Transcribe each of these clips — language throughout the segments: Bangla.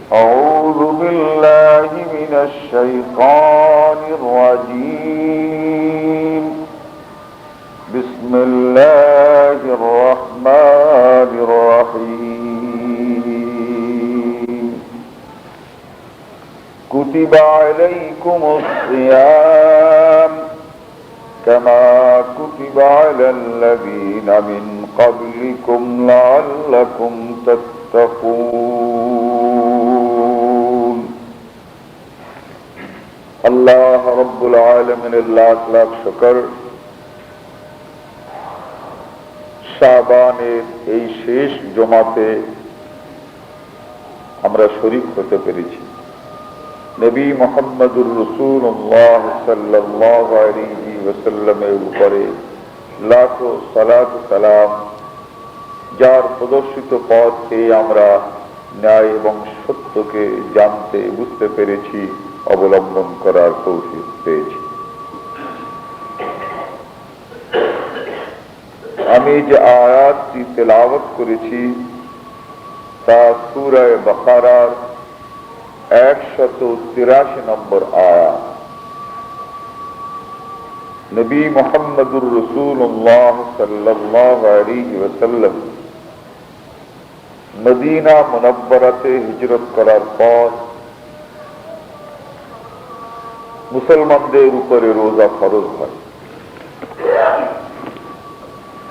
أعوذ بالله من الشيطان الرجيم. بسم الله الرحمن الرحيم. كتب عليكم الصيام كما كتب على الذين من قبلكم لعلكم تتقون. আল্লাহ রব্বুল আলামিনের লাখ লাখ শুকর, শাবানের এই শেষ জুমাতে আমরা শরীক হতে পেরেছি। নবী মুহাম্মদুর রাসূলুল্লাহ সাল্লাল্লাহু আলাইহি ওয়াসাল্লামের উপরে লাখো সালাত সালাম, যার প্রদর্শিত পথে আমরা ন্যায় এবং সত্যকে জানতে বুঝতে পেরেছি, অবলম্বন করার তৌফিক পেয়েছি। আমি যে আয়াতটি তেলাওয়াত করেছি তা সূরা বাকারার 183 নম্বর আয়াত। নবী মুহাম্মদুর রাসূলুল্লাহ সাল্লাল্লাহু আলাইহি ওয়াসাল্লাম মদিনা মুনাব্বারাতে হিজরত করার পর মুসলমানদের উপরে রোজা ফরজ হয়।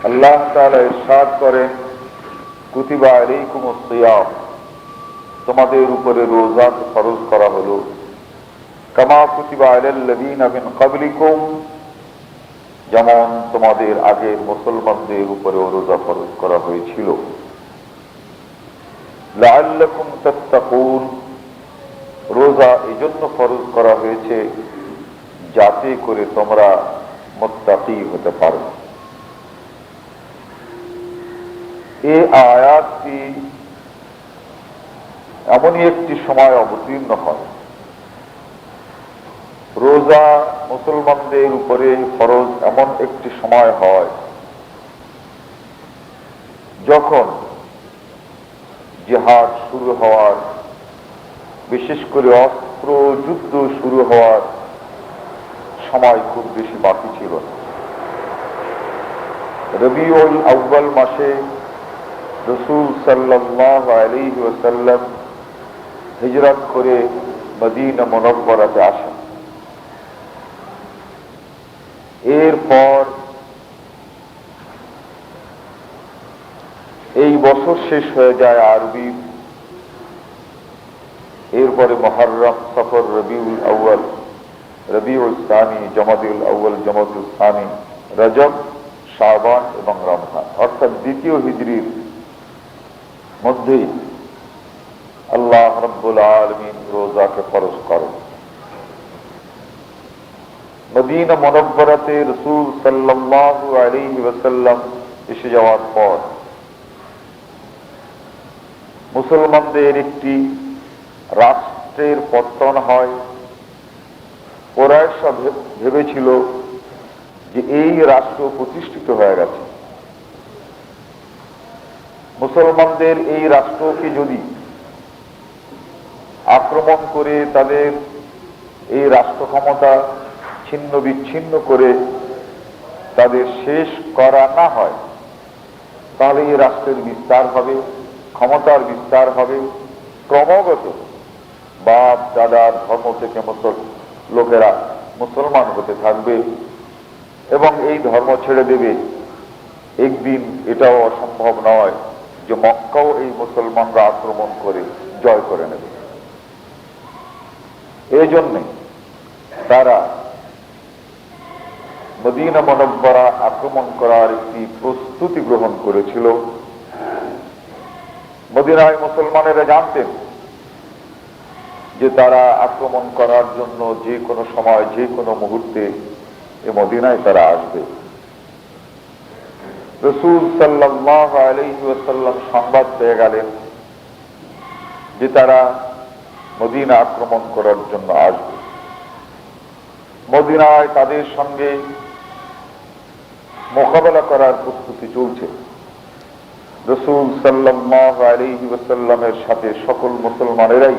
আল্লাহ তাআলা ইরশাদ করেন, কুতিবা আলাইকুমুস সিয়াম, তোমাদের উপরে রোজা ফরজ করা হলো, কামা কুতিবা আলাল্লাযীনা মিন ক্বাবলিকুম, যেমন তোমাদের আগের মুসলমানদের উপরে রোজা ফরজ করা হয়েছিল, লাআল্লাকুম তাত্তাকুন, রোজা এজন্য ফরজ করা হয়েছে যাতে করে তোমরা মুত্তাকি হতে পারো। এই আয়াতটি এমনই একটি সময় অবতীর্ণ হয়, রোজা মুসলমানদের উপরে ফরজ এমন একটি সময় হয় যখন জিহাদ শুরু হওয়ার, বিশেষ করে অস্ত্র যুদ্ধ শুরু হওয়ার সময় খুব বেশি বাকি ছিল না। রবিউল আউয়াল মাসে রাসূল সাল্লাল্লাহু আলাইহি ওয়াসাল্লাম হিজরত করে মদিনা মুনাওয়ারাতে আসেন। এরপর এই বছর শেষ হয়ে যায় আরবি, এরপরে মুহররম, সফর, রবিউল আউয়াল, রবিউল সানি, জমাদুল আউয়াল, জমাদুল সানি, রজব, শাবান এবং রমজান, অর্থাৎ দ্বিতীয় হিজরির মধ্যেই আল্লাহ রাব্বুল আলামিন রোজাকে ফরজ করেন। মদিনা মুনাওয়ারাতে রাসূল সাল্লাল্লাহু আলাইহি ওয়াসাল্লাম এসে যাওয়ার পর মুসলমানদের একটি রাষ্ট্রের পতন হয়। কুরাইশরা ভেবেছিল যে এই রাষ্ট্র প্রতিষ্ঠিত হয়ে গেছে, মুসলমানদের এই রাষ্ট্রকে যদি আক্রমণ করে তাদের এই রাষ্ট্র ক্ষমতা ছিন্ন বিচ্ছিন্ন করে তাদের শেষ করা না হয়, তাহলে এই রাষ্ট্রের বিস্তার হবে, ক্ষমতার বিস্তার হবে, ক্রমাগত বাপ দাদার ধর্ম থেকে লোকেরা মুসলমান হতে থাকবে এবং এই ধর্ম ছেড়ে দেবে। একদিন এটাও অসম্ভব নয় যে মক্কাও এই মুসলমানরা আক্রমণ করে জয় করে নেবে। এই জন্যে তারা মদিনা মুনাওয়ারা আক্রমণ করার একটি প্রস্তুতি গ্রহণ করেছিল। মদিনায় মুসলমানেরা জানতেন যে তারা আক্রমণ করার জন্য যে কোনো সময়, যে কোনো মুহূর্তে এ মদিনায় তারা আসবে। রাসূল সাল্লাল্লাহু আলাইহি ওয়াসাল্লাম সংবাদ পেয়ে গেলেন যে তারা মদিনা আক্রমণ করার জন্য আসবে। মদিনায় তাদের সঙ্গে মোকাবেলা করার প্রস্তুতি চলছে। রাসূল সাল্লাল্লাহু আলাইহি ওয়াসাল্লামের সাথে সকল মুসলমানেরাই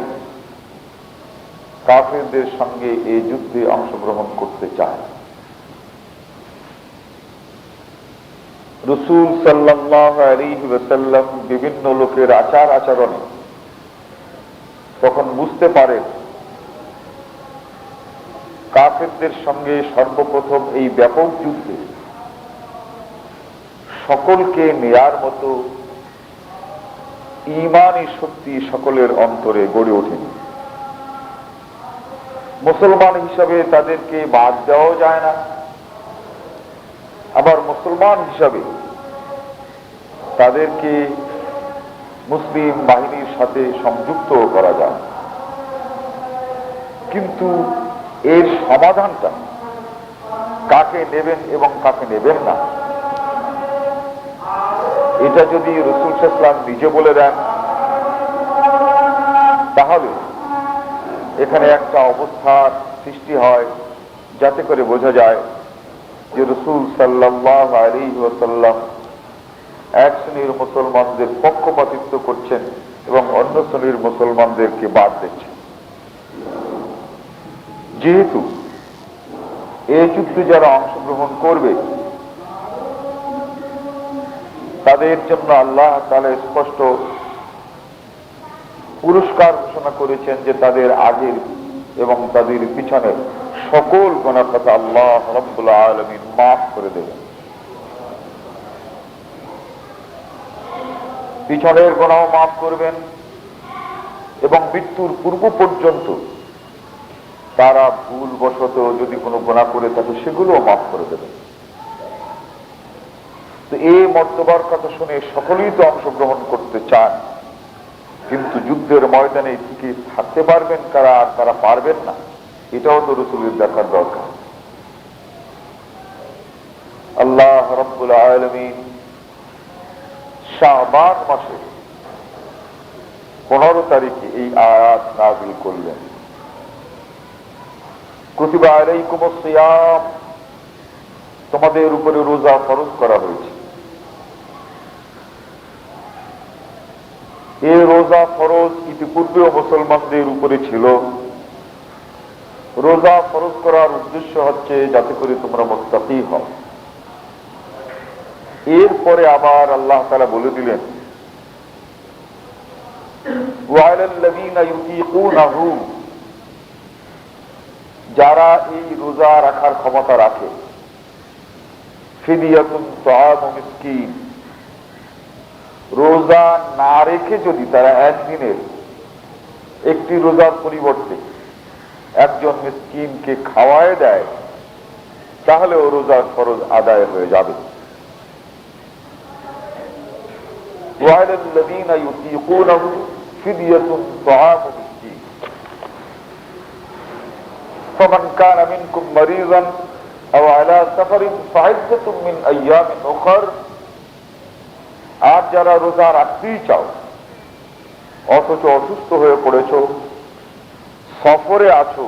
কাফেরদের সঙ্গে এই যুদ্ধে অংশগ্রহণ করতে চায়। রাসূল সাল্লাল্লাহু আলাইহি ওয়াসাল্লাম বিভিন্ন লোকের আচার আচরণে তখন বুঝতে পারেন কাফেরদের সঙ্গে সর্বপ্রথম এই ব্যাপক যুদ্ধে সকলকে নেয়ার মতো ঈমানী শক্তি সকলের অন্তরে গড়ে ওঠেনি। মুসলমান হিসাবে তাদেরকে বাদ দেওয়াও যায় না, আবার মুসলমান হিসাবে তাদেরকে মুসলিম বাহিনীর সাথে সংযুক্ত করা যায়। কিন্তু এর সমাধানটা কাকে নেবেন এবং কাকে নেবেন না, এটা যদি রাসূল সাল্লাল্লাহু আলাইহি ওয়াসাল্লাম নিজে বলে দেন, তাহলে এখানে একটা অবস্থার সৃষ্টি হয় যাতে করে বোঝা যায় যে রাসূল সাল্লাল্লাহু আলাইহি ওয়াসাল্লাম এক শ্রেণীর মুসলমানদের পক্ষপাতিত্ব করছেন এবং অন্য শ্রেণীর মুসলমানদেরকে বাদ দিচ্ছেন। যেহেতু এই যুদ্ধে যারা অংশগ্রহণ করবে তাদের জন্য আল্লাহ তাআলা স্পষ্ট পুরস্কার ঘোষণা করেছেন যে তাদের আগের এবং তাদের পিছনের সকল গুনাহ খাতা আল্লাহ রাব্বুল আলামিন মাফ করে দেবেন। পিছনের গুনাহ মাফ করবেন এবং মৃত্যুর পূর্ব পর্যন্ত তারা ভুলবশত যদি কোনো গুনাহ করে থাকে সেগুলোও মাফ করে দেবেন। তো এই মর্তবার কথা শুনে সকলেই তো অংশগ্রহণ করতে চান, কিন্তু যুদ্ধের ময়দানে টিকে থাকতে পারবেন কারা আর কারা পারবেন না, এটাও তো রাসূলের দেখার দরকার। আল্লাহ রাব্বুল আলামিন শাবান মাসে 15 তারিখে এই আয়াত নাযিল করলেন, কুতিবা আলাইকুমুস সিয়াম, তোমাদের উপরে রোজা ফরজ করা হয়েছে। এই রোজা ফরজ ইতিপূর্বেও মুসলমানদের উপরে ছিল। রোজা ফরজ করার উদ্দেশ্য হচ্ছে যাতে করে তোমরা মুত্তাকি হও। এরপরে আবার আল্লাহ তাআলা বলে দিলেন, ওয়ালাল্লাযীনা ইউতীকুনাহু, যারা এই রোজা রাখার ক্ষমতা রাখে, ফিদিয়াতুন তাআমু মিসকিন, রোজা না রেখে যদি তারা একদিনের একটি রোজার পরিবর্তে একজন মিসকিনকে খাওয়ায় দেয় তাহলে ও রোজার ফরজ আদায় হয়ে যাবে। ওয়ালাল্লাযীনা ইউতীকুনাহু ফিদিয়াতুন তাআমু মিসকিন ফামান কানা মিনকুম মারিযান আও আলা সাফারিন ফাইদ্দাতুম মিন আইয়ামিন উখর, আর যারা রোজা রাখতেই চাও অথচ অসুস্থ হয়ে পড়েছ, সফরে আছো,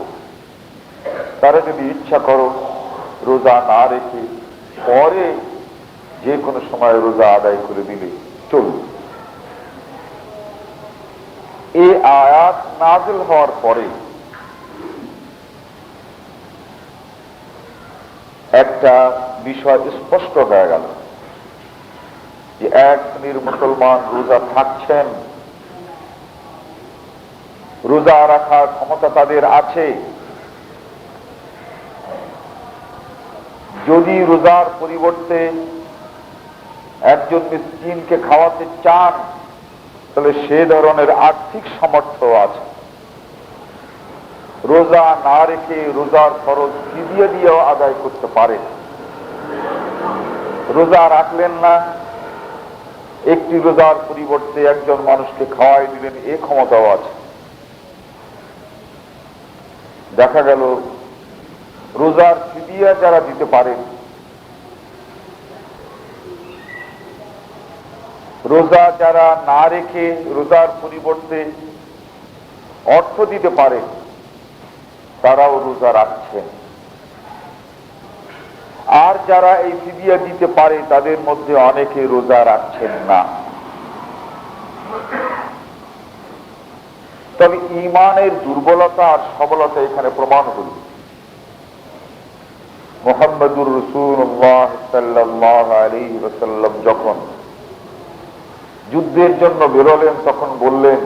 তারা যদি ইচ্ছা করো রোজা না রেখে পরে যে কোনো সময় রোজা আদায় করে দিলে চলবে। এই আয়াত নাযিল হওয়ার পরে একটা বিষয় স্পষ্ট হয়ে গেল যে এক শ্রেণীর মুসলমান রোজা থাকছেন, রোজা রাখার ক্ষমতা তাদের আছে। যদি রোজার পরিবর্তে একজন মিসকিনকে খাওয়াতে চান তাহলে সে ধরনের আর্থিক সামর্থ্য আছে। রোজা না রেখে রোজার ফরজ ফিদিয়া দিয়েও আদায় করতে পারে। রোজা রাখলেন না, একটি রোজার পরিবর্তে একজন মানুষকে খাওয়াই দিলেন, এ ক্ষমতাও আছে। দেখা গেল রোজার ফিদিয়া যারা দিতে পারেন, রোজা যারা না রেখে রোজার পরিবর্তে অর্থ দিতে পারে, তারাও রোজা রাখছেন। আর যারা এই ফিদিয়া দিতে পারে তাদের মধ্যে অনেকে রোজা রাখছেন না। তবে ঈমানের দুর্বলতা আর সবলতা এখানে প্রমাণ হল। মুহাম্মদুর রাসূলুল্লাহ সাল্লাল্লাহু আলাইহি ওয়াসাল্লাম যখন যুদ্ধের জন্য বেরোলেন তখন বললেন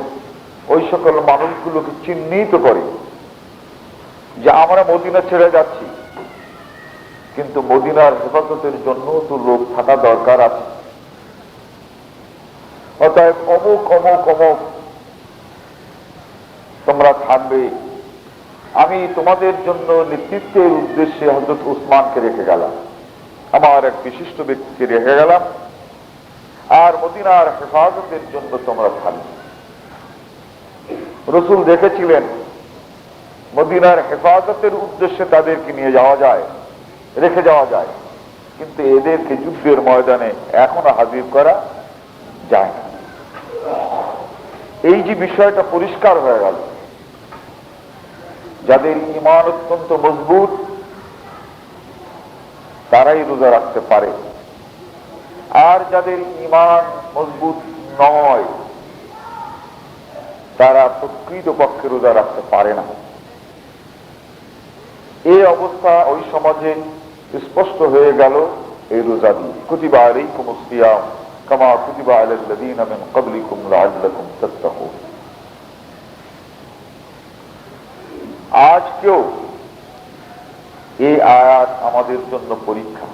ওই সকল মানুষগুলোকে চিহ্নিত করে যে আমরা মদিনা ছেড়ে যাচ্ছি, কিন্তু মদিনার হেফাজতের জন্য তো লোক থাকা দরকার আছে। অতএব অমুক অমুক অমুক তোমরা থাকবে। আমি তোমাদের জন্য নেতৃত্বের উদ্দেশ্যে হযরত উসমানকে রেখে গেলাম, আমার এক বিশিষ্ট ব্যক্তিকে রেখে গেলাম, আর মদিনার হেফাজতের জন্য তোমরা থাকবে। রাসূল দেখেছিলেন মদিনার হেফাজতের উদ্দেশ্যে তাদেরকে নিয়ে যাওয়া যায়, রেখে যাওয়া যায়, কিন্তু এদেরকে যুদ্ধের ময়দানে এখনো হাজির করা যায় না। এই যে বিষয়টা পরিষ্কার হয়ে গেল, যাদের ঈমান অত্যন্ত মজবুত তারাই রোজা রাখতে পারে, আর যাদের ঈমান মজবুত নয় তারা প্রকৃতপক্ষে রোজা রাখতে পারে না। এই অবস্থা ওই সমাজে স্পষ্ট হয়ে গেল এই রোজা দিয়ে। কুতিবা আলাইকুমুস সিয়াম কামা কুতিবা আলাল্লাযীনা মিন ক্বাবলিকুম লাআল্লাকুম তাত্তাকুন। আজকেও এই আয়াত আমাদের জন্য পরীক্ষা।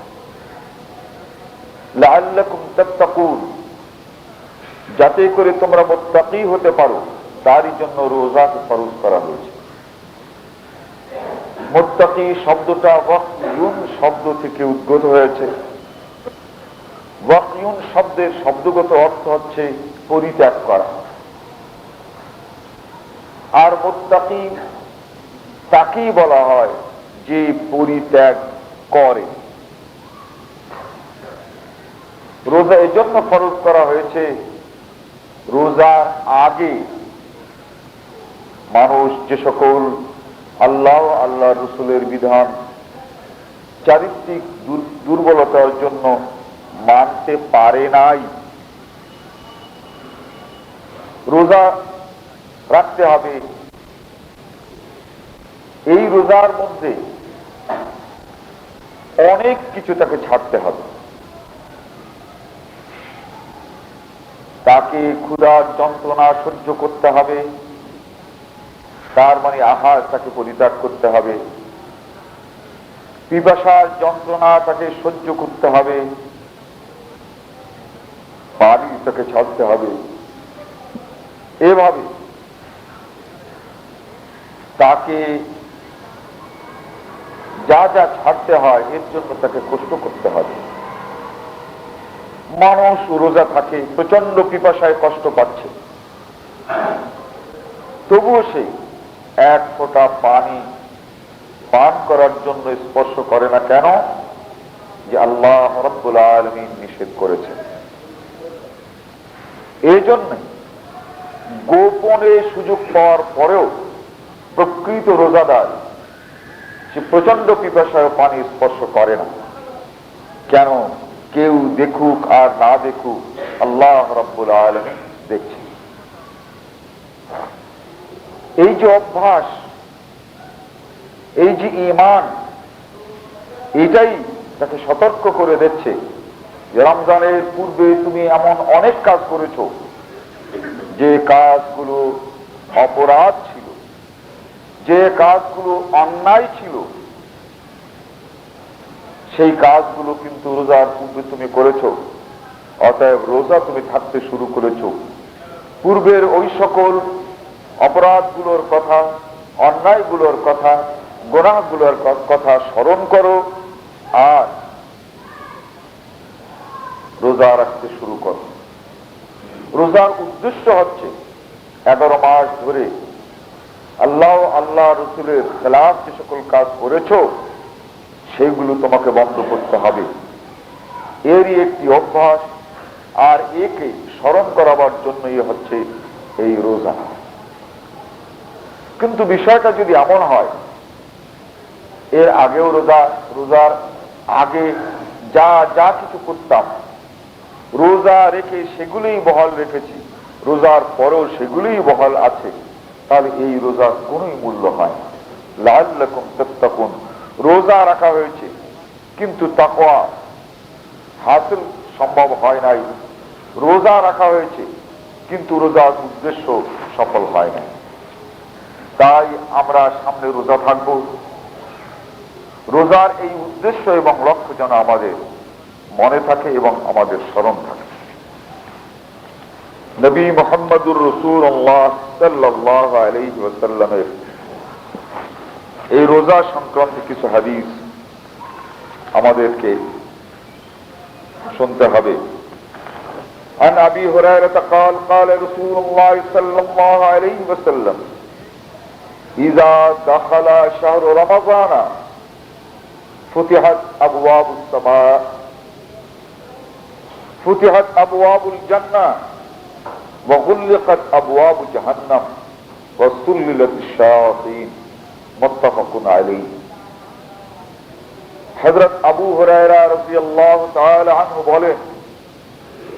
লাআল্লাকুম তাত্তাকুন, যাতে করে তোমরা মুত্তাকি হতে পারো তারই জন্য রোজাকে ফরজ করা হয়েছে। মুত্তাকি শব্দটা ওয়াকিউন শব্দ থেকে উদ্গত হয়েছে। ওয়াকিউন শব্দের শব্দগত অর্থ হচ্ছে পরিত্যাগ করা, আর মুত্তাকি তাকেই বলা হয় যে পরিত্যাগ করে। রোজা এজন্য ফরজ করা হয়েছে, রোজার আগে মানুষ যে সকল আল্লাহ আল্লাহ রসুলের বিধান চারিত্রিক দুর্বলতার জন্য মানতে পারে নাই, রোজা রাখতে হবে। এই রোজার মধ্যে অনেক কিছু তাকে ছাড়তে হবে। তাকে ক্ষুধার যন্ত্রণা সহ্য করতে হবে, তার মানে আহার তাকে পরিত্যাগ করতে হবে। পিপাসার যন্ত্রণা তাকে সহ্য করতে হবে, পানি তাকে ছাড়তে হবে। এভাবে তাকে যা যা ছাড়তে হয় এর জন্য তাকে কষ্ট করতে হবে। মানুষ রোজা থাকে, প্রচন্ড পিপাসায় কষ্ট পাচ্ছে, তবুও সে এক ফোঁটা পানি পান করার জন্য স্পর্শ করে না। কেন? যে আল্লাহ রাব্বুল আলামিন নিষেধ করেছেন। এই জন্য গোপনে সুযোগ পাওয়ার পরেও প্রকৃত রোজাদার সে প্রচন্ড পিপাসায় পানি স্পর্শ করে না। কেন? কেউ দেখুক আর না দেখুক, আল্লাহ রাব্বুল আলামিন দেখছেন। এই যে অভ্যাস, এই যে ঈমান, এটাই তাকে সতর্ক করে দিচ্ছে যে রমজানের পূর্বে তুমি এমন অনেক কাজ করেছো যে কাজগুলো অপরাধ ছিল, যে কাজগুলো অন্যায় ছিল, সেই কাজগুলো কিন্তু রোজার পূর্বে তুমি করেছো। অতএব রোজা তুমি থাকতে শুরু করেছো, পূর্বের ওই সকল অপরাধগুলোর কথা, অন্যায়গুলোর কথা, গুনাহগুলোর কথা স্মরণ করো আর রোজা রাখতে শুরু করো। রোজার উদ্দেশ্য হচ্ছে 11 মাস ধরে আল্লাহ আল্লাহ রসুলের খেলাফ যে সকল কাজ করেছো সেইগুলো তোমাকে বন্ধ করতে হবে। এরই একটি অভ্যাস, আর একে স্মরণ করাবার জন্যই হচ্ছে এই রোজা। কিন্তু বিষয়টা যদি এমন হয়, এর আগেও রোজার আগে যা যা কিছু করতাম রোজা রেখে সেগুলোই বহাল রেখেছি, রোজার পরেও সেগুলোই বহাল আছে, তাহলে এই রোজার কোন মূল্য হয় না। লাআল্লাকুম তাত্তাকুন, রোজা রাখা হয়েছে কিন্তু তাকওয়া হাসিল সম্ভব হয় নাই। রোজা রাখা হয়েছে কিন্তু রোজার উদ্দেশ্য সফল হয় নাই। তাই আমরা সামনে রোজা থাকব, রোজার এই উদ্দেশ্য এবং লক্ষ্য যেন আমাদের মনে থাকে এবং আমাদের স্মরণ থাকে। নবী মুহাম্মদুর রাসূলুল্লাহ সাল্লাল্লাহু আলাইহি ওয়াসাল্লামের এই রোজা সংক্রান্ত কিছু হাদিস আমাদেরকে শুনতে হবে। عن أبي هريرة قال قال رسول الله صلى الله عليه وسلم إذا دخل شهر رمضان فتحت أبواب السماء فتحت أبواب الجنة وغلقت أبواب جهنم وسللت الشياطين متفق عليه। হযরত আবু হুরায়রা রাদিয়াল্লাহু তাআলা আনহু বলেন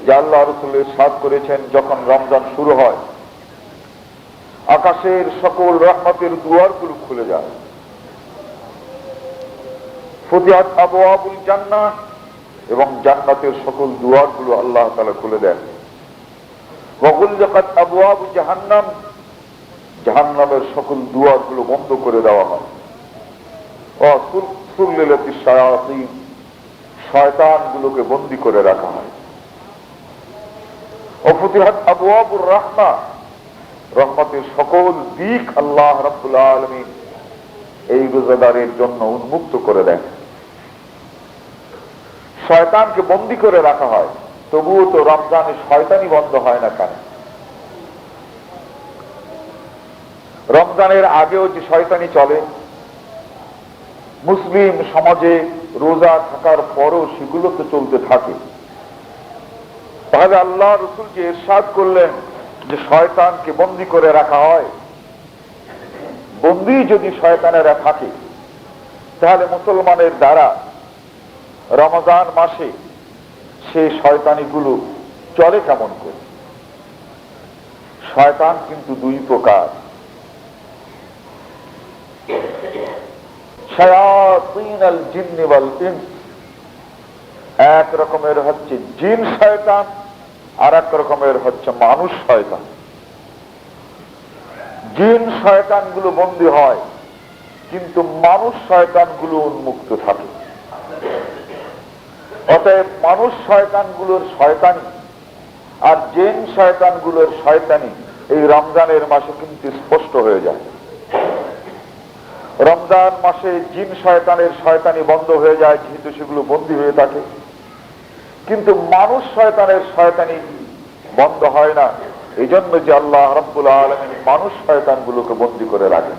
যে আল্লাহ রাসূল ইরশাদ করেছেন, যখন রমজান শুরু হয় আকাশের সকল রহমতের দুয়ারগুলো খুলে যায়। ফুতিহাত আবওয়াবুল জান্নাহ, এবং জান্নাতের সকল দুয়ারগুলো আল্লাহ তাআলা খুলে দেন। ওয়া গুলকাত আবওয়াবু জাহান্নাম, জাহান্নামের সকল দুয়ারগুলো বন্ধ করে দেওয়া হয়। ওয়া সুল্লিলাতিশ শায়াতিন, শয়তানগুলোকে বন্দী করে রাখা হয়। ওয়া ফুতিহাত আবওয়াবুর রাহমাহ, রহমতের সকল দিক আল্লাহ রাব্বুল আলামিন এই রোজাদারের জন্য উন্মুক্ত করে দেন। শয়তানকে বন্দী করে রাখা হয়, তবুও তো রমজানে শয়তানি বন্ধ হয় না কেন? রমজানের আগেও যে শয়তানি চলে, মুসলিম সমাজে রোজা থাকার পরও সেগুলো তো চলতে থাকে। তাহলে আল্লাহ রাসূল যে ইরশাদ করলেন যে শয়তানকে বন্দী করে রাখা হয়, বন্দী যদি শয়তানেরা থাকে তাহলে মুসলমানের দ্বারা রমজান মাসে সেই শয়তানিগুলো চলে কেমন করে? শয়তান কিন্তু দুই প্রকার, শায়াতিনুল জিন্নি ওয়াল ইনস। এক রকমের হচ্ছে জিন শয়তান, আর এক রকমের হচ্ছে মানুষ শয়তান। জিন শয়তানগুলো বন্দী হয় কিন্তু মানুষ শয়তানগুলো উন্মুক্ত থাকে। অতএব মানুষ শয়তানগুলোর শয়তানি আর জিন শয়তানগুলোর শয়তানি এই রমজানের মাসে কিন্তু স্পষ্ট হয়ে যায়। রমজান মাসে জিন শয়তানের শয়তানি বন্ধ হয়ে যায়, যেহেতু সেগুলো বন্দী হয়ে থাকে। কিন্তু মানুষ শয়তানের শয়তানি বন্ধ হয় না, এই জন্য যে আল্লাহ রাব্বুল আলামিন মানুষ শয়তানগুলোকে বন্দী করে রাখেন।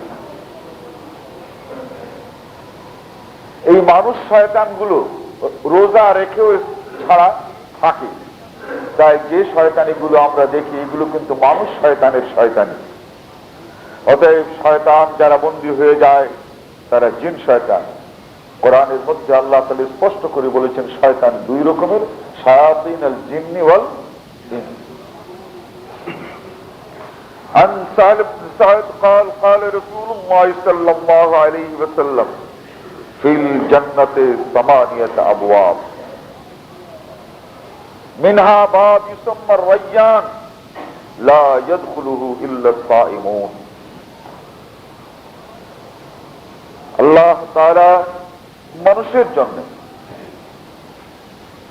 এই মানুষ শয়তানগুলো রোজা রেখেও ছাড়া থাকে, তাই যে শয়তানিগুলো আমরা দেখি এগুলো কিন্তু মানুষ শয়তানের শয়তানি। অতএব শয়তান যারা বন্দী হয়ে যায় তারা জিন শয়তান। কোরআনের মধ্যে আল্লাহ তাআলা স্পষ্ট করে বলেছেন শয়তান দুই রকমের, শায়াতিনুল জিন্নি ওয়াল ইনস। عن سهل بن سعد قال قال رسول الله صلى الله عليه وسلم في الجنة 8 أبواب منها باب يسمى الريان لا يدخله إلا الصائمون। আল্লাহ তাআলা মানুষের জন্য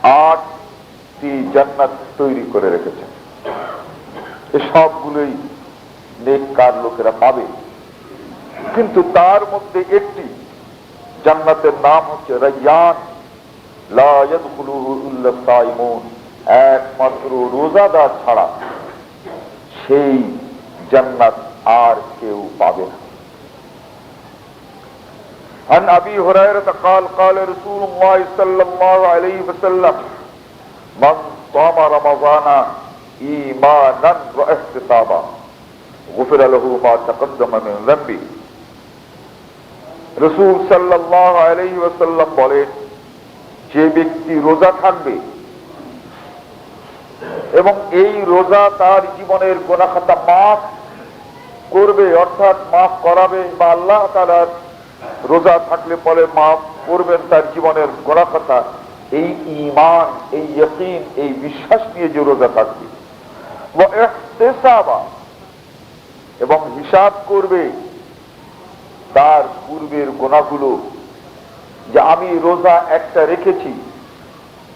8টি জান্নাত তৈরি করে রেখেছেন। এই সবগুলোই নেককার লোকেরা পাবে, কিন্তু তার মধ্যে একটি জান্নাতের নাম হচ্ছে রায়্যান, লা ইয়াদখুলুহু ইল্লা সাইমুন, একমাত্র রোজাদার ছাড়া সেই জান্নাত আর কেউ পাবে না। عن أبي هريرة قال قال رسول الله صلى الله عليه وسلم من صام رمضان إيمانا واحتسابا غفر له ما تقدم من ذنبه। রাসূল সাল্লাল্লাহু আলাইহি ওয়াসাল্লাম বলেন, যে ব্যক্তি রোজা থাকবে এবং এই রোজা তার জীবনের গুনাহ খাতা মাফ করবে, অর্থাৎ মাফ করাবে, বা আল্লাহ তাআলার রোজা থাকলে পরে মাফ করবেন তার জীবনের গোনাহ খাতা, এই ঈমান, এই ইয়াকিন, এই বিশ্বাস নিয়ে যে রোজা থাকবে, ওয়া ইহতিসাবা, এবং হিসাব করবে তার পূর্বের গোনাহগুলো, যে আমি রোজা একটা রেখেছি,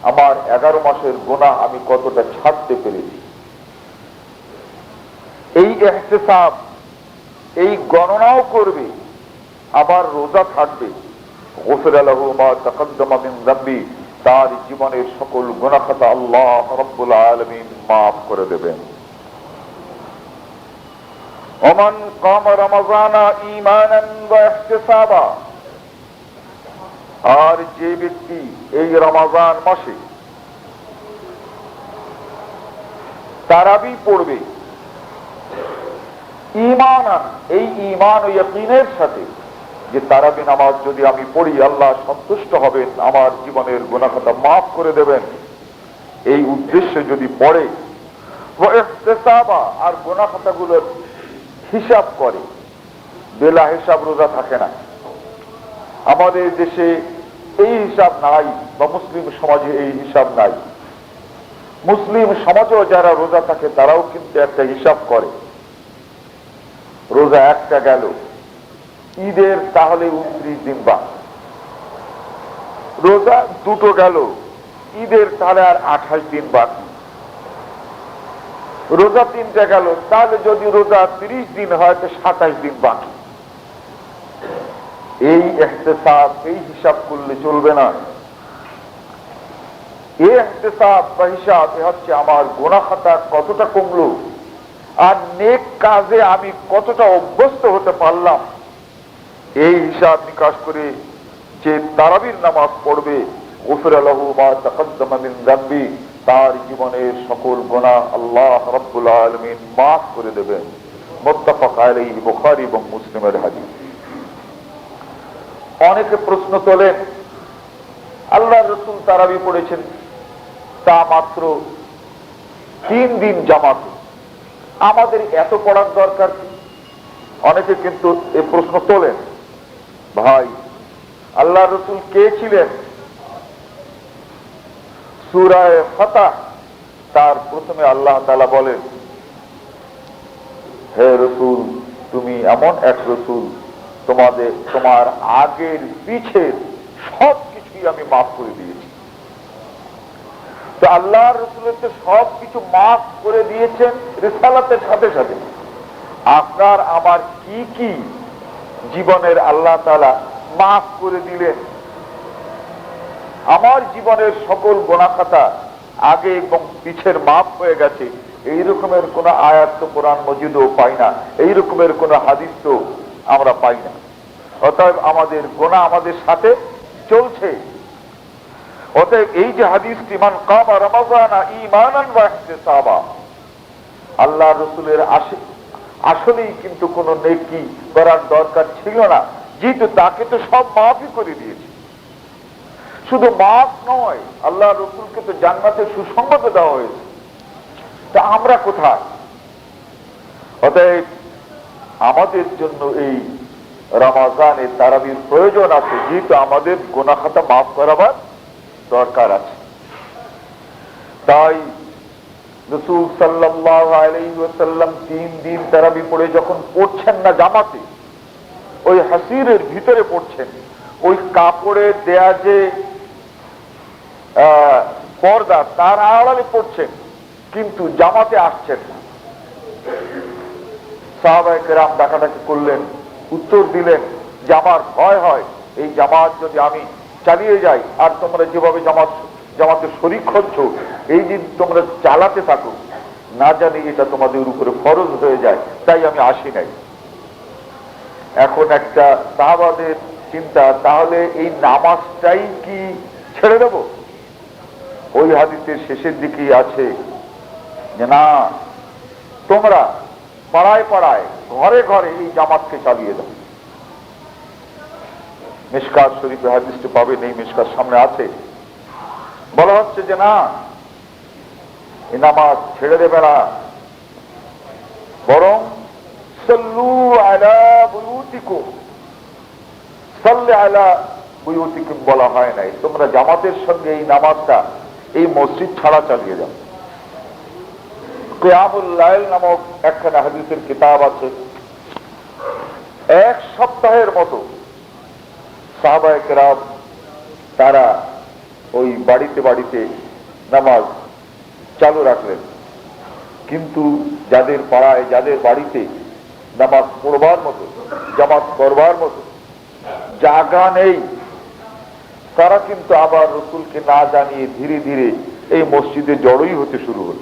আমার 11 মাসের গোনাহ আমি কতটা ছাড়তে পেরেছি। এই ইহতিসাব, এই গণনাও করবে, আবার রোজা থাকবে। গুফিরা লাহু মা তাকাদ্দামা মিন যামবি, তার জীবনের সকল গুনাহ খাতা আল্লাহ রাব্বুল আলামিন মাফ করে দেবেন। ওমান কামা রমাযানা ঈমানান ওয়া ইহতিসাবা, আর যে ব্যক্তি এই রমাযান মাসে তারাবি পড়বে, ঈমানান, এই ঈমান ও ইয়াকিনের সাথে যে তারাবি নামাজ যদি আমি পড়ি আল্লাহ সন্তুষ্ট হবেন, আমার জীবনের গুনাহ খাতা মাফ করে দেবেন, এই উদ্দেশ্যে যদি পড়ে, ওয়া ইহতিসাবা, আর গুনাহ খাতাগুলোর হিসাব করে, বেলা হিসাব রোজা থাকে না। আমাদের দেশে এই হিসাব নাই, বা মুসলিম সমাজে এই হিসাব নাই। মুসলিম সমাজেও যারা রোজা থাকে তারাও কিন্তু একটা হিসাব করে, রোজা একটা গেল, ঈদের তাহলে 29 দিন বাকি, রোজা দুটো গেল, ঈদের তাহলে আর 28 দিন বাকি, রোজা তিনটা গেল, তাহলে যদি রোজা 30 দিন হয় তো 27 দিন বাকি। এই ইহতিসাব, এই হিসাব করলে চলবে না। এই ইহতিসাব বা হিসাব হচ্ছে আমার গুনাহ খাতা কতটা কমলো, আর নেক কাজে আমি কতটা অভ্যস্ত হতে পারলাম, এই হিসাব নিকাশ করে যে তারাবির নামাজ পড়বে, গুফিরা লাহু মা তাকাদ্দামা মিন যামবি, তার জীবনের সকল গুনাহ আল্লাহ রাব্বুল আলামিন মাফ করে দেবেন। মুত্তাফাক আলাইহি, বুখারী এবং মুসলিমের হাদিস। অনেকে প্রশ্ন তোলেন, আল্লাহর রাসূল তারাবি পড়েছেন, তা মাত্র 3 দিন জামাতে, আমাদের এত পড়ার দরকার কি? অনেকে কিন্তু এই প্রশ্ন তোলেন। ভাই, আল্লাহর রাসূল কে ছিলেন? সূরা ফাতহ তার প্রথমে আল্লাহ তাআলা বলেন, হে রাসূল, তুমি এমন এক রাসূল, তোমার আগের পিছের সব কিছুই আমি মাফ করে দিয়েছি। তো আল্লাহর রাসূলের তো সব কিছু মাফ করে দিয়েছেন রিসালাতের সাথে সাথে, আপনার আমার কি কি জীবনের আল্লাহ তাআলা মাফ করে দিলেন? আমার জীবনের সকল গুনাহ খাতা আগে এবং পিছের মাফ হয়ে গেছে, এই রকমের কোন আয়াত তো কোরআন মজিদেও পাই না, এই রকমের কোন হাদিস তো আমরা পাই না। অতএব আমাদের গুনাহ আমাদের সাথে চলছে। অতএব এই যে হাদিসটি, মান কামা রমাযানা ঈমানান ওয়া ইহতিসাবা, আল্লাহর রাসূলের আসলেই কিন্তু কোনো নেকি করার দরকার ছিল না, যেহেতু তাকে তো সব মাফই করে দিয়েছে। শুধু মাফ নয়, আল্লাহর রাসূলকে তো জান্নাতে সুসংবাদ দেওয়া হয়েছে। তা আমরা কোথায়? অতএব আমাদের জন্য এই রমাযানে তারাবির প্রয়োজন আছে, যেহেতু আমাদের গুনাহ খাতা মাফ করাবার দরকার আছে। তাই রাসূল সাল্লাল্লাহু আলাইহি ওয়াসাল্লাম 3 দিন তারাবি পড়ে যখন পড়ছেন না জামাতে, ওই হাসিরের ভিতরে পড়ছেন, ওই কাপড়ের দেয়া যে পর্দা তার আড়ালে পড়ছেন, কিন্তু জামাতে আসছেন না। সাহাবায়ে কেরাম ডাকাডাকি করলেন, উত্তর দিলেন যে আমার ভয় হয় এই জামাত যদি আমি চালিয়ে যাই, আর তোমরা যেভাবে জামাতে শরীক হচ্ছ, এই যে তোমরা চালাতে থাকো, না জানি এটা তোমাদের উপরে ফরজ হয়ে যায়, তাই আমি আসি নাই। এখন একটা সাহাবাদের চিন্তা, তাহলে এই নামাজটাই কি ছেড়ে দেব? ওই হাদিসের শেষের দিকেই আছে যে না, তোমরা পাড়ায় পাড়ায় ঘরে ঘরে এই জামাতকে চালিয়ে দাও। মিশকাত শরীফে হাদিসটি পাবেন, এই মিশকাত সামনে আছে। বলা হচ্ছে যে না, এই নামাজ ছেড়ে দেবে না, বরং সাল্লু আলা বুয়ুতিকুম, সাল্লি আলা বুয়ুতিকুম বলা হয় নাই, তোমরা জামাতের সঙ্গে এই নামাজটা এই মসজিদ ছাড়া চালিয়ে যাও। কিয়ামুল লাইল নামক একখানা হাদিসের কিতাব আছে। এক সপ্তাহের মতো সাহাবায়ে কেরাম তারা ওই বাড়িতে বাড়িতে নামাজ চালু রাখলেন, কিন্তু যাদের পাড়ায় যাদের বাড়িতে নামাজ পড়বার মতো জামাত করবার মতো জায়গা নেই, তারা কিন্তু আবার রসুলকে না জানিয়ে ধীরে ধীরে এই মসজিদে জড়োই হতে শুরু হল।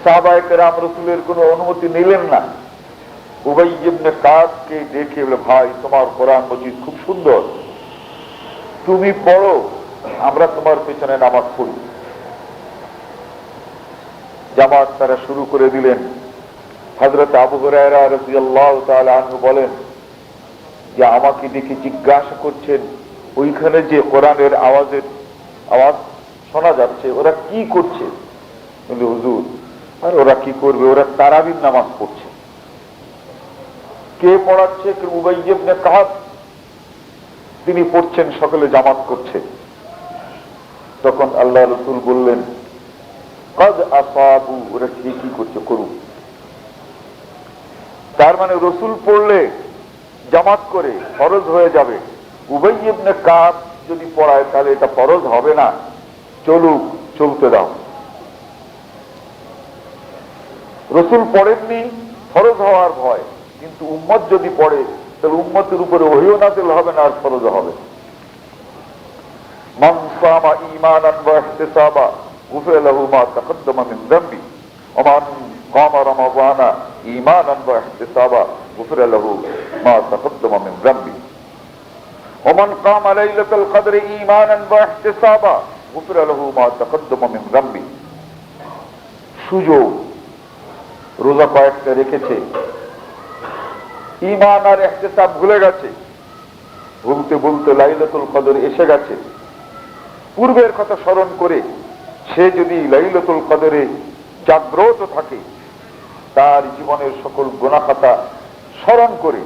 সাহাবায়ে কেরাম রসুলের কোনো অনুমতি নিলেন না। উবাই ইবনে কাবকে দেখে বলে, ভাই তোমার কোরআন মজিদ খুব সুন্দর, তুমি পড়ো, আমরা তোমার পেছনে নামাজ পড়ি। জামাত তারা শুরু করে দিলেন। হযরত আবু হুরায়রা রাদিয়াল্লাহু তাআলা আনহু বলেন যে আমাকে দেখে জিজ্ঞাসা করছেন, ওইখানে যে কোরআনের আওয়াজ শোনা যাচ্ছে, ওরা কি করছে? বলে, হুজুর, আর ওরা কি করবে, ওরা তারাবির নামাজ পড়ছে। কে পড়াচ্ছে? উবাই ইবনে কাব, তিনি পড়ছেন, সকলে জামাত করছে। তখন আল্লাহ রাসূল বললেন, কাদ আসাবু, ওরা ঠিকই করছে, করুন। তার মানে রসুল পড়লে জামাত করে ফরজ হয়ে যাবে, উবাই ইবনে কাব যদি পড়ায় তাহলে এটা ফরজ হবে না, চলুক, চলতে দাও। রসুল পড়েননি ফরজ হওয়ার ভয়, কিন্তু উম্মত যদি পড়ে তাহলে উম্মতের উপরে ওহীও নাযিল হবে না, আর ফরজ হবে। মান সামা ঈমানান ওয়া ইহতিসাবা গুফিরা লাহু মা তাকাদ্দামা মিন যামবি ওয়া মান কামা রমাদানা ঈমানান ওয়া ইহতিসাবা গুফিরা লাহু মা তাকাদ্দামা মিন যামবি ওয়া মান কামা লাইলাতুল কদরি ঈমানান ওয়া ইহতিসাবা গুফিরা লাহু মা তাকাদ্দামা মিন যামবি। সুযোগ, রোজা কয়েকটা রেখেছে, ঈমান আর ইহতিসাব ভুলে গেছে, ভুলতে ভুলতে লাইলাতুল কদর এসে গেছে, পূর্বের কথা স্মরণ করে সে যদি লাইলাতুল কদরে জাগ্রত থাকে, তার জীবনের সকল গুনাহ খাতা স্মরণ করে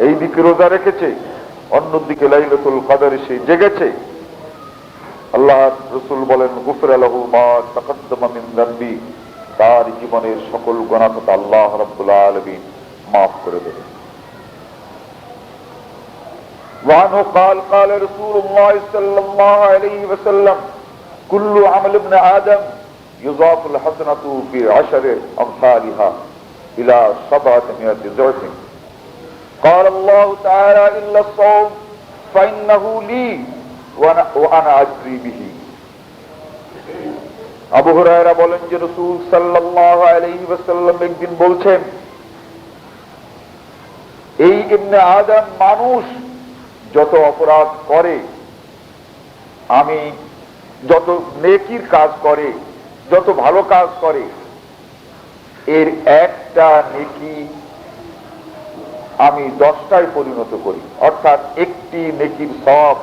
এই দিকে রোজা রেখেছে, অন্যদিকে লাইলাতুল কদরে সে জেগেছে, আল্লাহ রাসূল বলেন, গুফিরা লাহু মা তাকাদ্দামা মিন যামবি, তার জীবনের সকল গুনাহ খাতা আল্লাহ রাব্বুল আলামিন মাফ করে দেবেন। وعنه قال قال رسول الله صلى الله عليه وسلم كل عمل ابن آدم يضاف الحسنة بعشر أمثالها إلى 700 ضعف قال الله تعالى إلا الصوم فإنه لي وأنا أجزي به। আবু হুরায়রা বলেন যে রাসূল সাল্লাল্লাহু আলাইহি ওয়াসাল্লাম একদিন বলছেন, এই ইবনে আদম মানুষ যত অপরাধ করে, আমি যত নেকির কাজ করে, যত ভালো কাজ করে, এর একটা নেকি আমি 10টায় পরিণত করি, অর্থাৎ একটি নেকির সওয়াব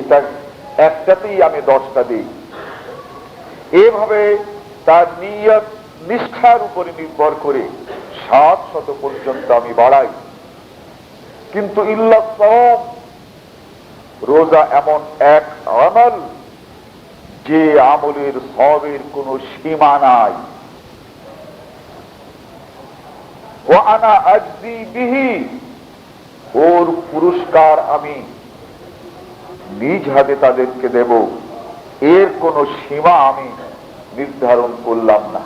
এটা একটাতেই আমি 10টা দিই। এভাবে তার নিয়ত নিষ্ঠার উপরে নির্ভর করে 700 পর্যন্ত আমি বাড়াই। কিন্তু ইল্লা সাওম, রোজা এমন এক আমল যে আমলের সওয়াবের কোনো সীমা নাই। ওয়া আনা আজজি বিহি, ওর পুরস্কার আমি নিজ হাতে তাদেরকে দেব, এর কোনো সীমা আমি নির্ধারণ করলাম না।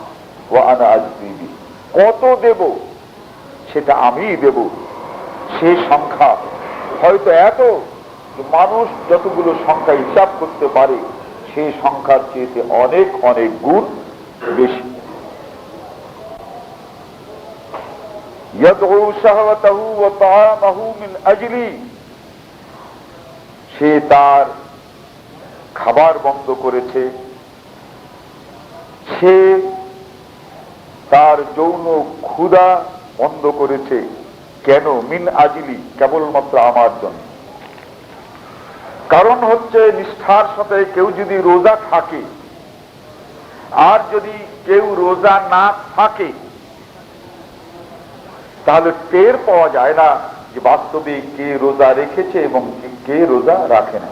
ওয়া আনা আজজি বিহি, কত দেব সেটা আমিই দেব। সে সংখ্যা হয়তো এত মানুষ যতগুলো সংখ্যা হিসাব করতে পারে, সেই সংখ্যার চেয়ে অনেক অনেক গুণ বেশি। ইয়াদউ শাহওয়াতাহু ওয়া তাআমাহু মিন আজলি, সে তার খাবার বন্ধ করেছে, সে তার যৌন ক্ষুধা বন্ধ করেছে। কেন? মিন আজলি, কেবলমাত্র আমার জন্য। কারণ হচ্ছে, নিষ্ঠার সাথে কেউ যদি রোজা থাকে আর যদি কেউ রোজা না থাকে তাহলে টের পাওয়া যায় না যে বাস্তবে কে রোজা রেখেছে এবং কে রোজা রাখে না।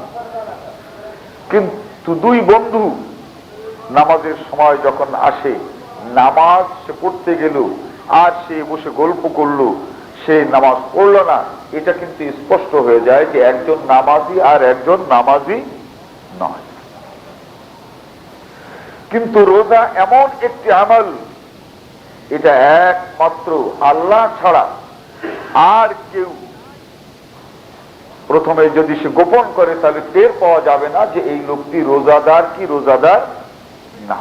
কিন্তু দুই বন্ধু নামাজের সময় যখন আসে, নামাজ সে পড়তে গেল আর সে বসে গল্প করলো, সে নামাজ পড়ল না, এটা কিন্তু স্পষ্ট হয়ে যায় যে একজন নামাজি আর একজন নামাজি নয়। কিন্তু রোজা এমন একটি আমল, এটা একমাত্র আল্লাহ ছাড়া আর কেউ, প্রথমে যদি সে গোপন করে তাহলে টের পাওয়া যাবে না যে এই লোকটি রোজাদার কি রোজাদার না।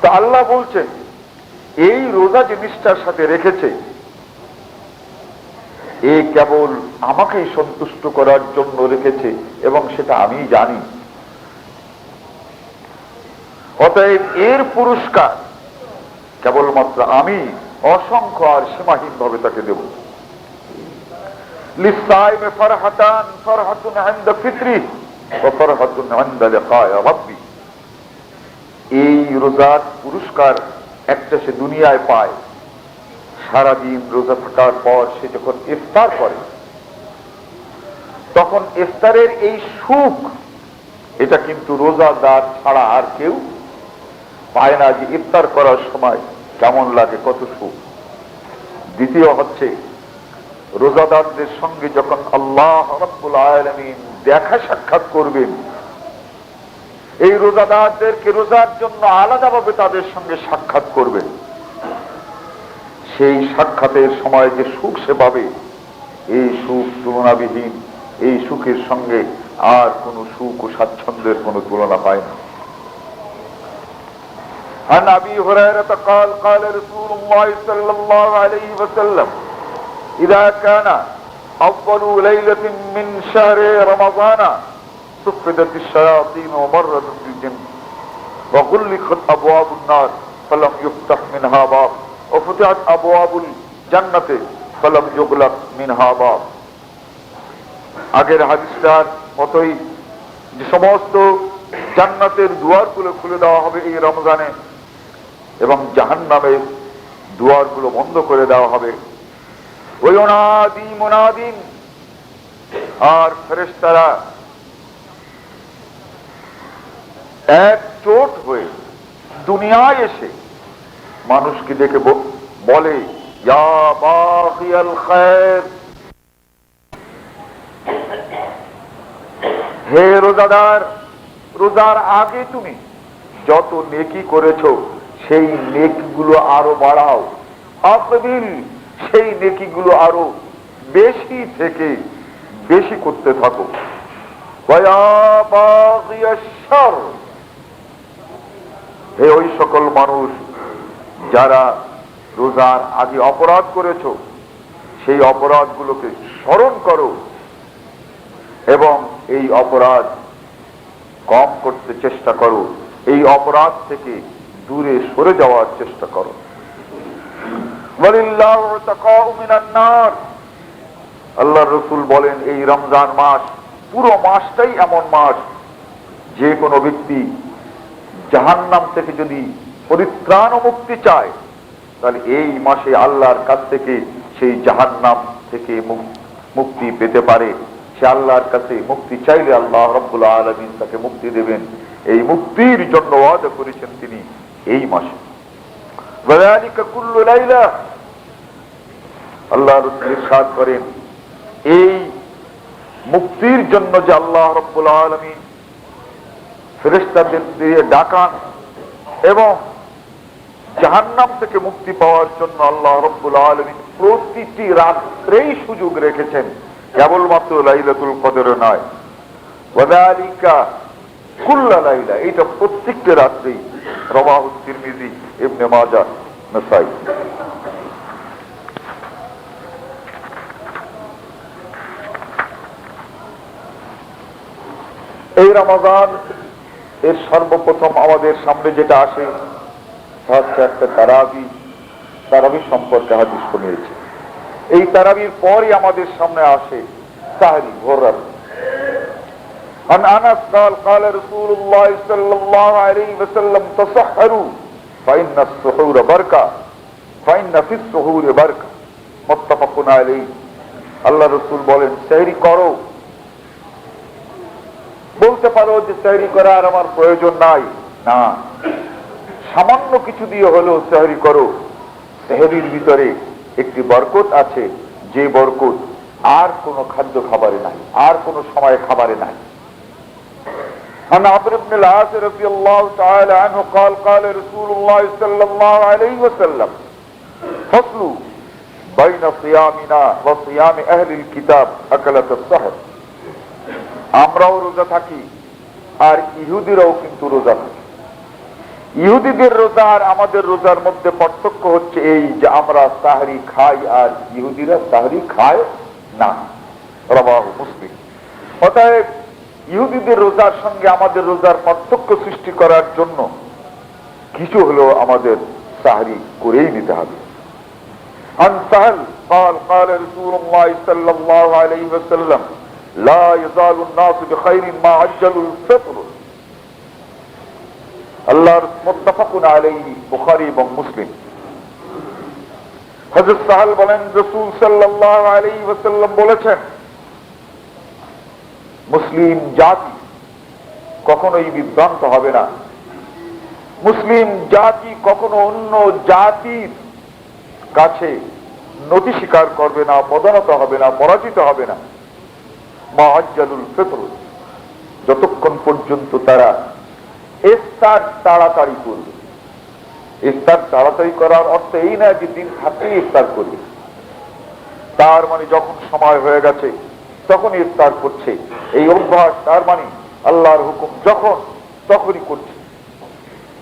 তো আল্লাহ বলছেন এই রোজা যে নিষ্ঠার সাথে রেখেছে এ কেবল আমাকেই সন্তুষ্ট করার জন্য রেখেছে এবং সেটা আমি জানি। অতএব এর পুরস্কার কেবলমাত্র আমি অসংখ্য আর সীমাহীন ভাবে তাকে দেব। লিসাইমে ফারহাতান, ফারহাতুন ইনদা ফিত্রি ওয়া ফারহাতুন ইনদা লিকায়ে রাব্বি। এই রোজার পুরস্কার একটা সে দুনিয়ায় পায়, সারাদিন রোজা থাকার পর সে যখন ইফতার করে তখন ইফতারের এই সুখ, এটা কিন্তু রোজাদার ছাড়া আর কেউ পায় না, যে ইফতার করার সময় কেমন লাগে, কত সুখ। দ্বিতীয় হচ্ছে রোজাদারদের সঙ্গে যখন আল্লাহ রাব্বুল আলামিন দেখা সাক্ষাৎ করবেন, এই রোজাদারদেরকে রোজার জন্য আলাদাভাবে তাদের সঙ্গে সাক্ষাৎ করবেন, সেই সাক্ষাতের সময় যে সুখ সে পাবে, এই সুখ তুলনাবিহীন। এই সুখের সঙ্গে আর কোন সুখ ও স্বাচ্ছন্দ্যের কোন তুলনা পায় না। عن أبي هريرة قال قال رسول الله صلى الله عليه وسلم إذا كان أول ليلة من شهر رمضان صفدت الشياطين ومرت الجن وغلقت أبواب النار فلم يفتح منها باب وفتحت أبواب الجنة فلم يغلق منها باب। আগের হাদিসটার মতোই যে সমস্ত জান্নাতের দুয়ারগুলো খুলে দেওয়া হবে এই রমজানে এবং জাহান্নামের দুয়ারগুলো বন্ধ করে দেওয়া হবে। ওই অনাদি মুনাদিন আর ফেরেশতারা একজোট হয়ে দুনিয়ায় এসে মানুষকে ডেকে বলে, ইয়া বাগিয়াল খায়র, হে রোজাদার, রোজার আগে তুমি যত নেকি করেছো সেই নেকিগুলো আরো বাড়াও, আকবিল, সেই নেকিগুলো আরো বেশি থেকে বেশি করতে থাকো। ওয়া বাগিয়াশ শার, হে ওই সকল মানুষ যারা রোজার আগে অপরাধ করেছো সেই অপরাধগুলোকে স্মরণ করো এবং এই অপরাধ কম করতে চেষ্টা করো, এই অপরাধ থেকে দূরে সরে যাওয়ার চেষ্টা করো। ওয়ালিল্লাহু তাকাউ মিনান নার, আল্লাহর রাসূল বলেন এই রমজান মাস, পুরো মাসটাই এমন মাস যে কোনো ব্যক্তি জাহান্নাম থেকে যদি পরিত্রাণ ও মুক্তি চায় তাহলে এই মাসে আল্লাহর কাছ থেকে সেই জাহান্নাম থেকে মুক্তি পেতে পারে। সে আল্লাহর কাছে মুক্তি চাইলে আল্লাহ রাব্বুল আলামিন তাকে মুক্তি দেবেন। এই মুক্তির জন্য ওয়াদা করেছেন তিনি এই মাসে। ওয়ালিকা কুল্লু লাইলা, আল্লাহ রাসূল ইরশাদ করেন এই মুক্তির জন্য যে আল্লাহ রাব্বুল আলামিন ফেরেশতাদের দিয়ে ডাকান এবং জাহান্নাম থেকে মুক্তি পাওয়ার জন্য আল্লাহ রাব্বুল আলামিন প্রতিটি রাত্রেই সুযোগ রেখেছেন, কেবলমাত্র লাইলাতুল কদরে নয়। ওয়ালিকা কুল্লা লাইলা, এটা প্রত্যেকটা রাত্রেই। রাওয়াহু তিরমিজি, ইবনে মাজাহ, নাসাই। এই রমজান এর সর্বপ্রথম আমাদের সামনে যেটা আসে হচ্ছে একটা তারাবি সম্পর্কে হাদিস শুনিয়েছি। এই তারাবির পরই আমাদের সামনে আসে সাহরি, ভোর রাত। عن أنس قال قال رسول الله صلى الله عليه وسلم تصحروا فإن السحور بركة فإن في السحور بركة متفق عليه। আল্লাহ রাসূল বলেন সেহরি করো। বলতে পারো যে সেহরি করার আমার প্রয়োজন নাই, না, সামান্য কিছু দিয়ে হলেও সেহরি করো। সেহরির ভিতরে একটি বরকত আছে, যে বরকত আর কোন খাদ্য খাবারে নাই, আর কোন সময় খাবারে নাই। عن عمرو بن العاص رضي الله تعالى عنه قال قال رسول الله صلى الله عليه وسلم فصل بين صيامنا وصيام اهل الكتاب اكلة السحر। আমরাও রোজা থাকি আর ইহুদিরাও কিন্তু রোজা থাকে। ইহুদিদের রোজা আর আমাদের রোজার মধ্যে পার্থক্য হচ্ছে এই যে আমরা সাহরি খাই আর ইহুদিরা সাহরি খায় না। রাওয়াহু মুসলিম। অতএব ইহুদিদের রোজার সঙ্গে আমাদের রোজার পার্থক্য সৃষ্টি করার জন্য কিছু হলেও আমাদের সাহরি করেই নিতে হবে। عن سهل قال قال رسول الله صلى الله عليه وسلم لا يزال الناس بخير ما عجلوا الفطر। আল্লাহর মুত্তাফাকুন আলাইহি, বুখারী এবং মুসলিম। হযরত সাহেল বলেন রাসূল সাল্লাল্লাহু আলাইহি ওয়াসাল্লাম বলেছেন মুসলিম জাতি কখনোই বিভ্রান্ত হবে না, মুসলিম জাতি কখনো অন্য জাতির কাছে নতি স্বীকার করবে না, পদানত হবে না, পরাজিত হবে না। মা আজ্জালুল ফিতর, যতক্ষণ পর্যন্ত তারা ইফতার তাড়াতাড়ি করবে। ইফতার তাড়াতাড়ি করার অর্থ এই না যে দিন থাকতে ইফতার করবে, তার মানে যখন সময় হয়ে গেছে তখন ইফতার করছে, এই অভ্যাস, তার মানে আল্লাহর হুকুম যখন তখনই করছে।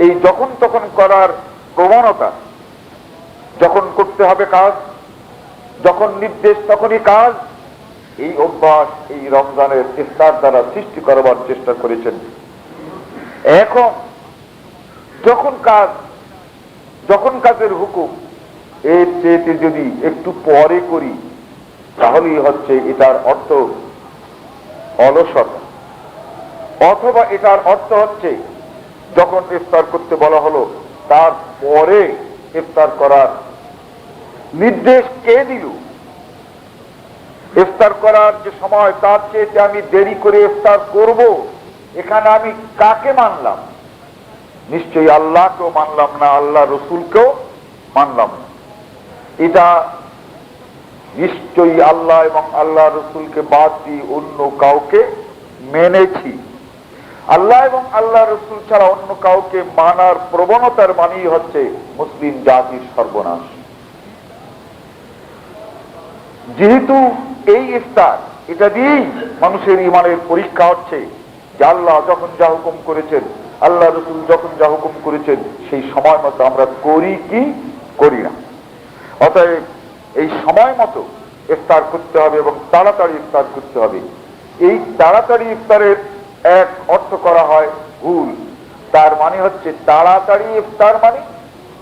এই যখন তখন করার প্রবণতা, যখন করতে হবে কাজ, যখন নির্দেশ তখনই কাজ, এই অভ্যাস এই রমজানের ইফতার দ্বারা সৃষ্টি করবার চেষ্টা করেছেন। এখন যখন কাজ, যখন কাজের হুকুম, এর চেয়ে যদি একটু পরে করি তাহলেই হচ্ছে এটার অর্থ অলসতা, অথবা এটার অর্থ হচ্ছে যখন ইফতার করতে বলা হলো তার পরে ইফতার করার নির্দেশ কে দিল? ইফতার করার যে সময় তার চেয়ে আমি দেরি করে ইফতার করব, এখানে আমি কাকে মানলাম? নিশ্চয়ই আল্লাহকেও মানলাম না, আল্লাহ রসুলকেও মানলাম না। এটা নিশ্চয়ই আল্লাহ এবং আল্লাহ রসুলকে বাদ দিয়ে অন্য কাউকে মেনেছি। আল্লাহ এবং আল্লাহ রসুল ছাড়া অন্য কাউকে মানার প্রবণতার মানেই হচ্ছে মুসলিম জাতির সর্বনাশ। যেহেতু এই ইফতার, এটা দিয়েই মানুষের ইমানের পরীক্ষা হচ্ছে যে আল্লাহ যখন যা হুকুম করেছেন, আল্লাহ রসুল যখন যা হুকুম করেছেন সেই সময় মতো আমরা করি কি করি না। অতএব এই সময় মতো ইফতার করতে হবে এবং তাড়াতাড়ি ইফতার করতে হবে। এই তাড়াতাড়ি ইফতারের এক অর্থ করা হয় ভুল। তার মানে হচ্ছে তাড়াতাড়ি ইফতার মানে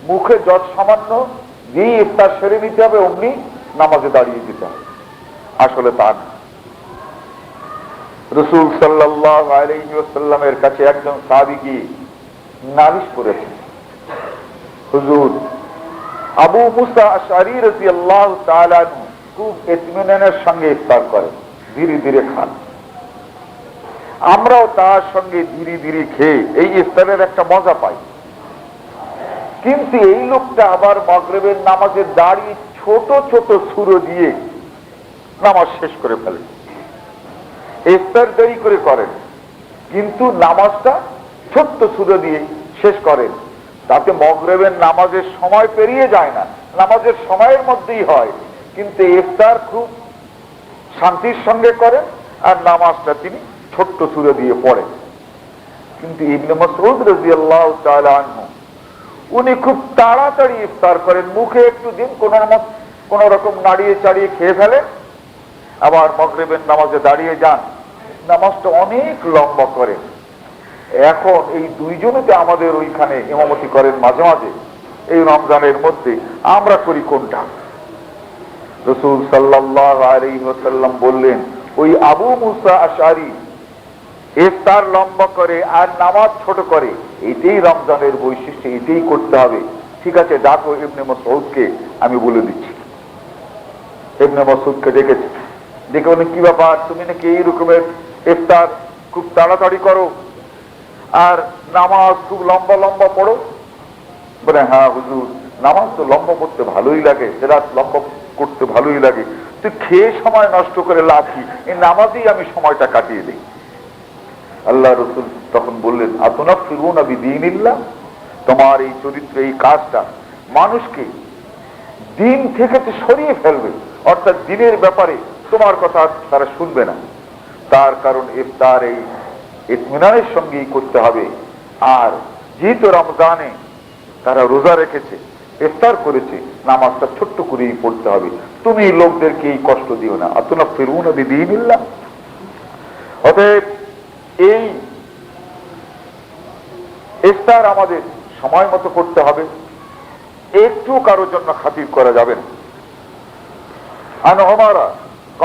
মুখে যত সামান্য দিয়ে ইফতার সেরে নিতে হবে, অমনি নামাজে দাঁড়িয়ে যেতে হবে। আসলে তা না। রাসূল সাল্লাল্লাহু আলাইহি ওয়াসাল্লামের কাছে একজন সাহাবী গিয়ে নালিশ করেছেন, হুজুর, আবু মুসা আশআরী রাদিয়াল্লাহু তাআলা আনহু খুব ইতমিনানের সঙ্গে ইফতার করেন, ধীরে ধীরে খান। আমরাও তার সঙ্গে ধীরে ধীরে খেয়ে এই ইফতারের একটা মজা পাই। কিন্তু এই লোকটা আবার মাগরিবের নামাজে দাঁড়িয়ে ছোট ছোট সূরা দিয়ে নামাজ শেষ করে ফেলে। ইফতার দেরি করে করেন, কিন্তু নামাজটা ছোট্ট সূরা দিয়ে শেষ করেন। তাতে মাগরিবের নামাজের সময় পেরিয়ে যায় না, নামাজের সময়ের মধ্যেই হয়, কিন্তু ইফতার খুব শান্তির সঙ্গে করেন আর নামাজটা তিনি ছোট্ট সূরা দিয়ে পড়েন। কিন্তু ইবনে মাসউদ রাদিয়াল্লাহু তাআলা আনহু উনি খুব তাড়াতাড়ি ইফতার করেন, মুখে একটু দিন কোন রকম নাড়িয়ে চাড়িয়ে খেয়ে ফেলেন, আবার মাগরিবের নামাজে দাঁড়িয়ে যান, নামাজটা অনেক লম্বা করেন। এখন এই দুইজনেতে আমাদের ওইখানে ইমামতি করেন মাঝে মাঝে এই রমজানের মধ্যে, আমরা করি কোনটা? রাসূল সাল্লাল্লাহু আলাইহি ওয়াসাল্লাম বললেন, ওই আবু মুসা আশআরী ইফতার লম্বা করে আর নামাজ ছোট করে, এটাই রমজানের বৈশিষ্ট্য, এটাই করতে হবে। ঠিক আছে, ডাকো ইবনে মাসউদকে, আমি বলে দিচ্ছি। ইবনে মাসউদকে ডেকেছে, ডেকে বলেন, কি ব্যাপার, তুমি নাকি এই রকমের ইফতার খুব তাড়াতাড়ি করো আর নামাজ খুব লম্বা লম্বা পড়ো? বলে, হ্যাঁ হুজুর, নামাজ তো লম্বা করতে ভালোই লাগে, রাত লম্বা করতে ভালোই লাগে, তুই খেয়ে সময় নষ্ট করে লাভ কি, এই নামাজেই আমি সময়টা কাটিয়ে দিই। আল্লাহ রসুল তখন বললেন, আতুনাফিরুনা বিদীনিল্লাহ, তোমার এই চরিত্র, এই কাজটা মানুষকে দিন থেকে তো সরিয়ে ফেলবে, অর্থাৎ দিনের ব্যাপারে তোমার কথা তারা শুনবে না। তার কারণ ইফতার এই ইতমিনানের সঙ্গেই করতে হবে। আর যেহেতু রমজানে তারা রোজা রেখেছে, ইফতার করেছে, নামাজটা ছোট্ট করেই পড়তে হবে। তুমি লোকদেরকে এই কষ্ট দিও না। আতুনাফিরুনা বিদীনিল্লাহ। অতএব এই ইফতার আমাদের সময় মতো করতে হবে, একটু কারোর জন্য খাতির করা যাবে না। আন উমারা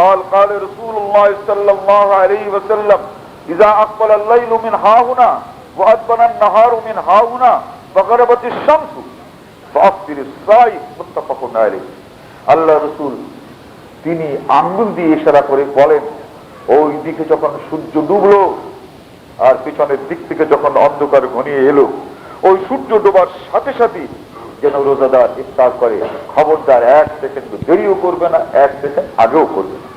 قال قال رسول الله صلى الله عليه وسلم اذا اقبل الليل من هاهنا وادبر النهار من هاهنا وغربت الشمس فافطر الصائم متفق عليه। আল্লাহ রাসূল তিনি আঙ্গুল দিয়ে ইশারা করে বলেন, ওই দিকে যখন সূর্য ডুবলো আর পিছনের দিক থেকে যখন অন্ধকার ঘনিয়ে এলো, ওই সূর্য ডোবার সাথে সাথে যেন রোজাদার ইফতার করে। খবরদার 1 সেকেন্ড দেরিও করবে না, 1 সেকেন্ড আগেও করবে না।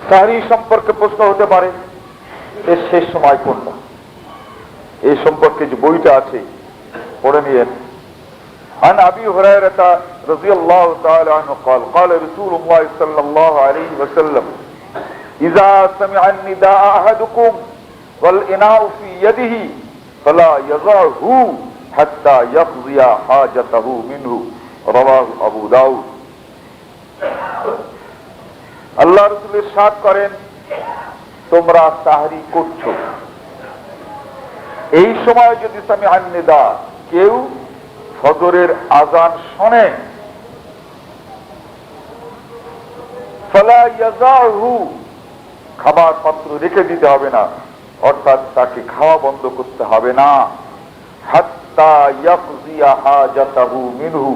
সাহরি সম্পর্কে প্রশ্ন হতে পারে, এর শেষ সময় কোনটা? এই সম্পর্কে যে বইটা আছে পড়ে নিয়েন। عن ابي هريره رضي الله تعالى عنه قال قال رسول الله صلى الله عليه وسلم اذا سمع النداء احدكم والاناء في يده فلا يضعه حتى يقضي حاجته منه رواه ابو داود। আল্লাহ রাসূল ইরশাদ করেন, তোমরা সাহরি করছো, এই সময় যদি সামিআন নিদা, কেউ ফজরের আজান শোনে, ফালা ইয়াযাহু, খাবার পাত্র রেখে দিতে হবে না, অর্থাৎ তাকে খাওয়া বন্ধ করতে হবে না, হাত্তা ইয়াকযিয়া হাজাতাহু মিনহু,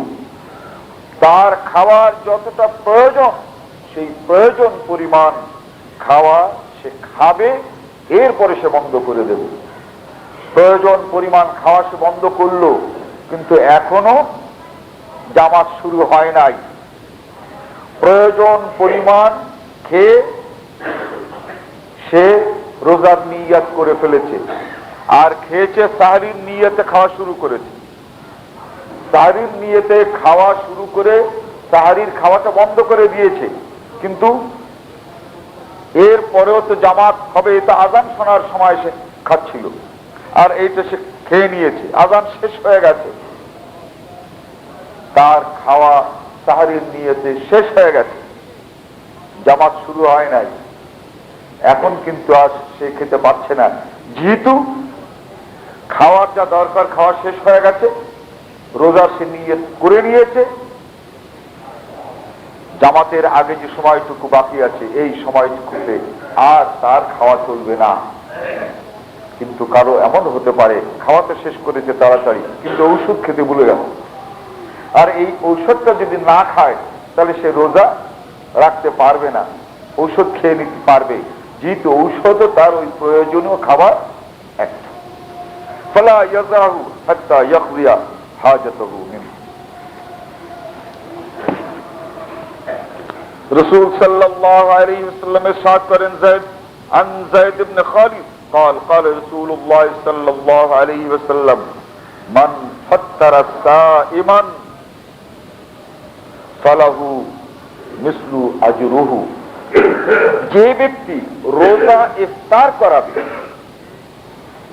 তার খাওয়ার যতটা প্রয়োজন সেই প্রয়োজন পরিমাণ খাওয়া সে খাবে, এরপরে সে বন্ধ করে দেবে। প্রয়োজন পরিমাণ খাওয়া সে বন্ধ করলো, কিন্তু এখনো জামাত শুরু হয় নাই। প্রয়োজন পরিমাণ খেয়ে সে রোজার নিয়াত করে ফেলেছে, আর খেয়েছে সাহরির নিয়তে খাওয়া শুরু করেছে। সাহরির নিয়তে খাওয়া শুরু করে সাহরির খাওয়াটা বন্ধ করে দিয়েছে, কিন্তু এর পরেও তো জামাত হবে, এটা আজান শোনার সময় সে খাচ্ছিল, আর এইটা সে খেয়ে নিয়েছে, আজান শেষ হয়ে গেছে, তার খাওয়া সাহরির নিয়তে শেষ হয়ে গেছে, জামাত শুরু হয় নাই, এখন কিন্তু আজ সে খেতে পারছে না। যেহেতু খাওয়ার যা দরকার খাওয়া শেষ হয়ে গেছে, রোজা সে নিয়ত করে নিয়েছে, জামাতের আগে যে সময়টুকু বাকি আছে এই সময়টুকুতে আর তার খাওয়া চলবে না। কিন্তু কারো এমন হতে পারে খাওয়াতে শেষ করেছে তাড়াতাড়ি, কিন্তু ঔষধ খেতে ভুলে গেল, আর এই ঔষধটা যদি না খায় তাহলে সে রোজা রাখতে পারবে না, ঔষধ খেয়ে নিতে পারবে, যেহেতু ঔষধও তার ওই প্রয়োজনীয় খাবার একটা। ফালা ইয়াযাহু হাত্তা ইয়াকযিয়া হাজাতাহু মিনহু। রাসূল সাল্লাল্লাহু আলাইহি ওয়াসাল্লাম ইরশাদ করেন, আন যায়েদ ইবনে খালিদ قال قال رسول الله صلى الله عليه وسلم من فطر صائما فله مثل اجره। যে ব্যক্তি রোজা ইফতার করাবে,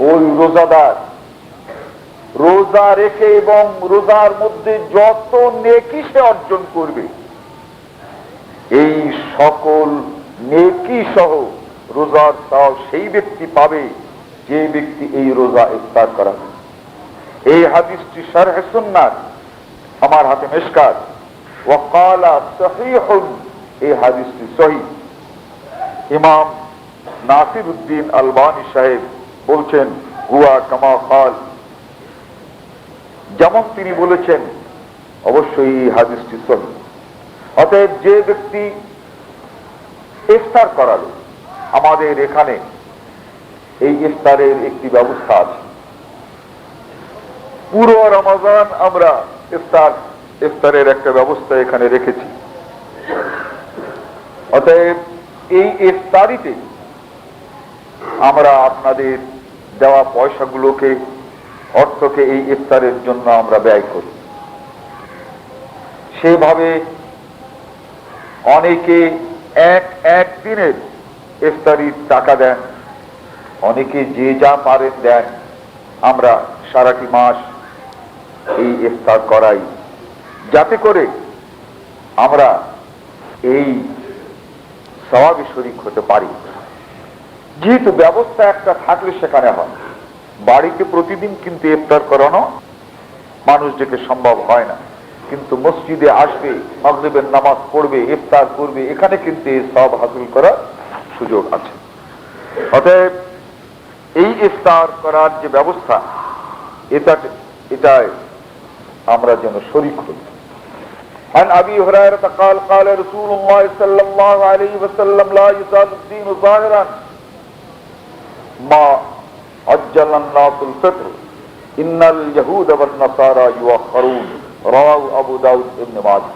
ওই রোজাদার রোজা রেখে এবং রোজার মধ্যে যত নেকি সে অর্জন করবে, এই সকল নেকি সহ রোজার তাও সেই ব্যক্তি পাবে যে ব্যক্তি এই রোজা ইফতার করাবে। এই হাদিসটি শারহ সুন্নাহ, আমার হাতে মিশকাত, ওয়াকালা সহিহুন, এই হাদিসটি সহিহ। ইমাম নাসিরউদ্দিন আলবানী সাহেব বলছেন হুয়া কামা কাল, যেমন তিনি বলেছেন অবশ্যই এই হাদিসটি সহিহ। অতএব যে ব্যক্তি ইফতার করালো, আমাদের এখানে এই ইফতারের একটি ব্যবস্থা আছে। পুরো রমাজান আমরা ইফতারের একটা ব্যবস্থা এখানে রেখেছি। অতএব এই ইফতারিতে আমরা আপনাদের দেওয়া পয়সাগুলোকে, অর্থকে এই ইফতারের জন্য আমরা ব্যয় করি। সেভাবে অনেকে এক দিনের ইফতারির টাকা দেন, অনেকে যে যা পারেন দেন। আমরা সারাটি মাস এই ইফতার করাই, যাতে করে আমরা এই সওয়াবে শরীক হতে পারি। যেহেতু ব্যবস্থা একটা থাকলে সেখানে হয়, বাড়িতে প্রতিদিন কিন্তু ইফতার করানো মানুষদেরকে সম্ভব হয় না, কিন্তু মসজিদে আসবে, মাগরিবের নামাজ পড়বে, ইফতার করবে, এখানে কিন্তু এই সওয়াব হাসিল করার সুযোগ আছে। অতএব এই ইফতার করার যে ব্যবস্থা, এটাই আমরা যেন শরীক হই। عن أبي هريرة قال قال رسول الله صلى الله عليه وسلم لا يزال الدين ظاهرا ما عجل الناس الفطر إن اليهود والنصارى يؤخرون رواه أبو داود ابن ماجه।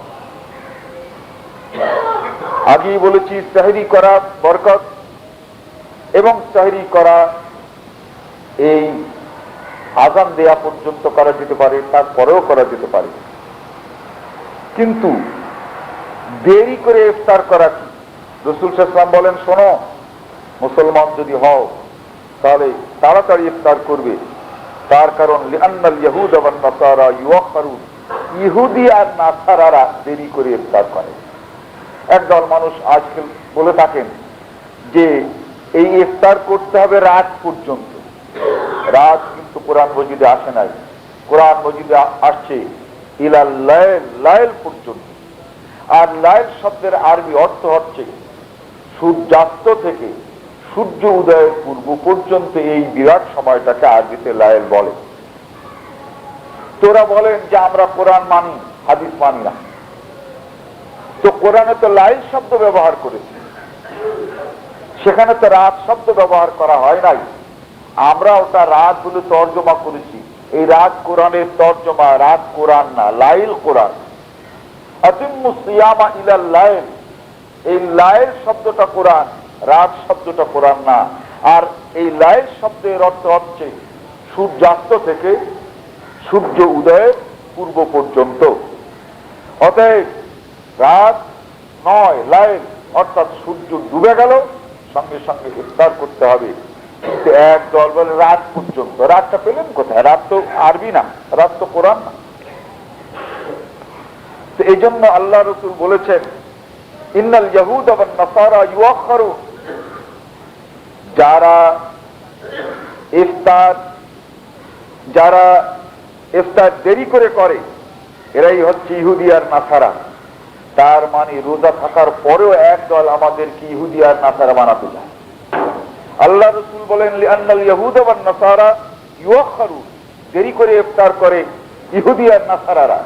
আগেই বলেছি সেহরি করা বরকত, এবং সেহরি করা এই আযান দেয়া পর্যন্ত করা যেতে পারে, তারপরেও করা যেতে পারে। কিন্তু দেরি করে ইফতার করা কি? রাসূল সাল্লাল্লাহু আলাইহি ওয়াসাল্লাম বলেন, শোনো, মুসলমান যদি হও তাহলে তাড়াতাড়ি ইফতার করবে। তার কারণ লিআন্নাল ইয়াহুদ ওয়ান নাসারা ইউআখিরুন, ইহুদি আর নাসারারা দেরি করে ইফতার করে। একদল মানুষ আজকাল বলে থাকেন যে এই ইফতার করতে হবে রাত পর্যন্ত। রাত কিন্তু কোরআন মজিদে আসে নাই। কোরআন মজিদে আসছে ইলাল লাইল, লাইল পর্যন্ত। আর লাইল শব্দের আরবি অর্থ হচ্ছে সূর্যাস্ত থেকে সূর্য উদয়ের পূর্ব পর্যন্ত, এই বিরাট সময়টাকে আরবিতে লাইল বলে। তোরা বলেন যে আমরা কোরআন মানি, হাদিস মানি না। তো কোরআনে তো লাইল শব্দ ব্যবহার করেছে, সেখানে তো রাত শব্দ ব্যবহার করা হয় নাই। আমরা ওটা রাত বলে তর্জমা করেছি। এই রাত কোরআনের তর্জমা, রাত কোরআন না, লাইল কোরআন। আতিম্মুস সিয়ামা ইলাল লাইল, এই লাইল শব্দটা কোরআন, রাত শব্দটা কোরআন না। আর এই লাইল শব্দের অর্থ হচ্ছে সূর্যাস্ত থেকে সূর্য উদয়ের পূর্ব পর্যন্ত। অতএব রাত নয়, লাইল অর্থাৎ সূর্য ডুবে গেল সঙ্গে সঙ্গে ইফতার করতে হবে। কিন্তু এক দল বলে রাত পর্যন্ত। রাতটা পেলেন কোথায়? রাত তো আরবি না, রাত তো কোরআন না। তো এই জন্য আল্লাহ রাসূল বলেছেন ইন্নাল ইয়াহুদ ওয়ান নাসারা ইউআখিরুন, যারা ইফতার দেরি করে এরাই হচ্ছে ইহুদি আর নাসারা। তার মানে রোজা থাকার পরেও একদল আমাদেরকে ইহুদি আর নাসারা বানাতে চায়। আল্লাহ রাসূল বলেন লিআন্নাল ইয়াহুদা ওয়ান নাসারা ইউআখিরুন, দেরি করে ইফতার করে ইহুদি আর নাসারারা।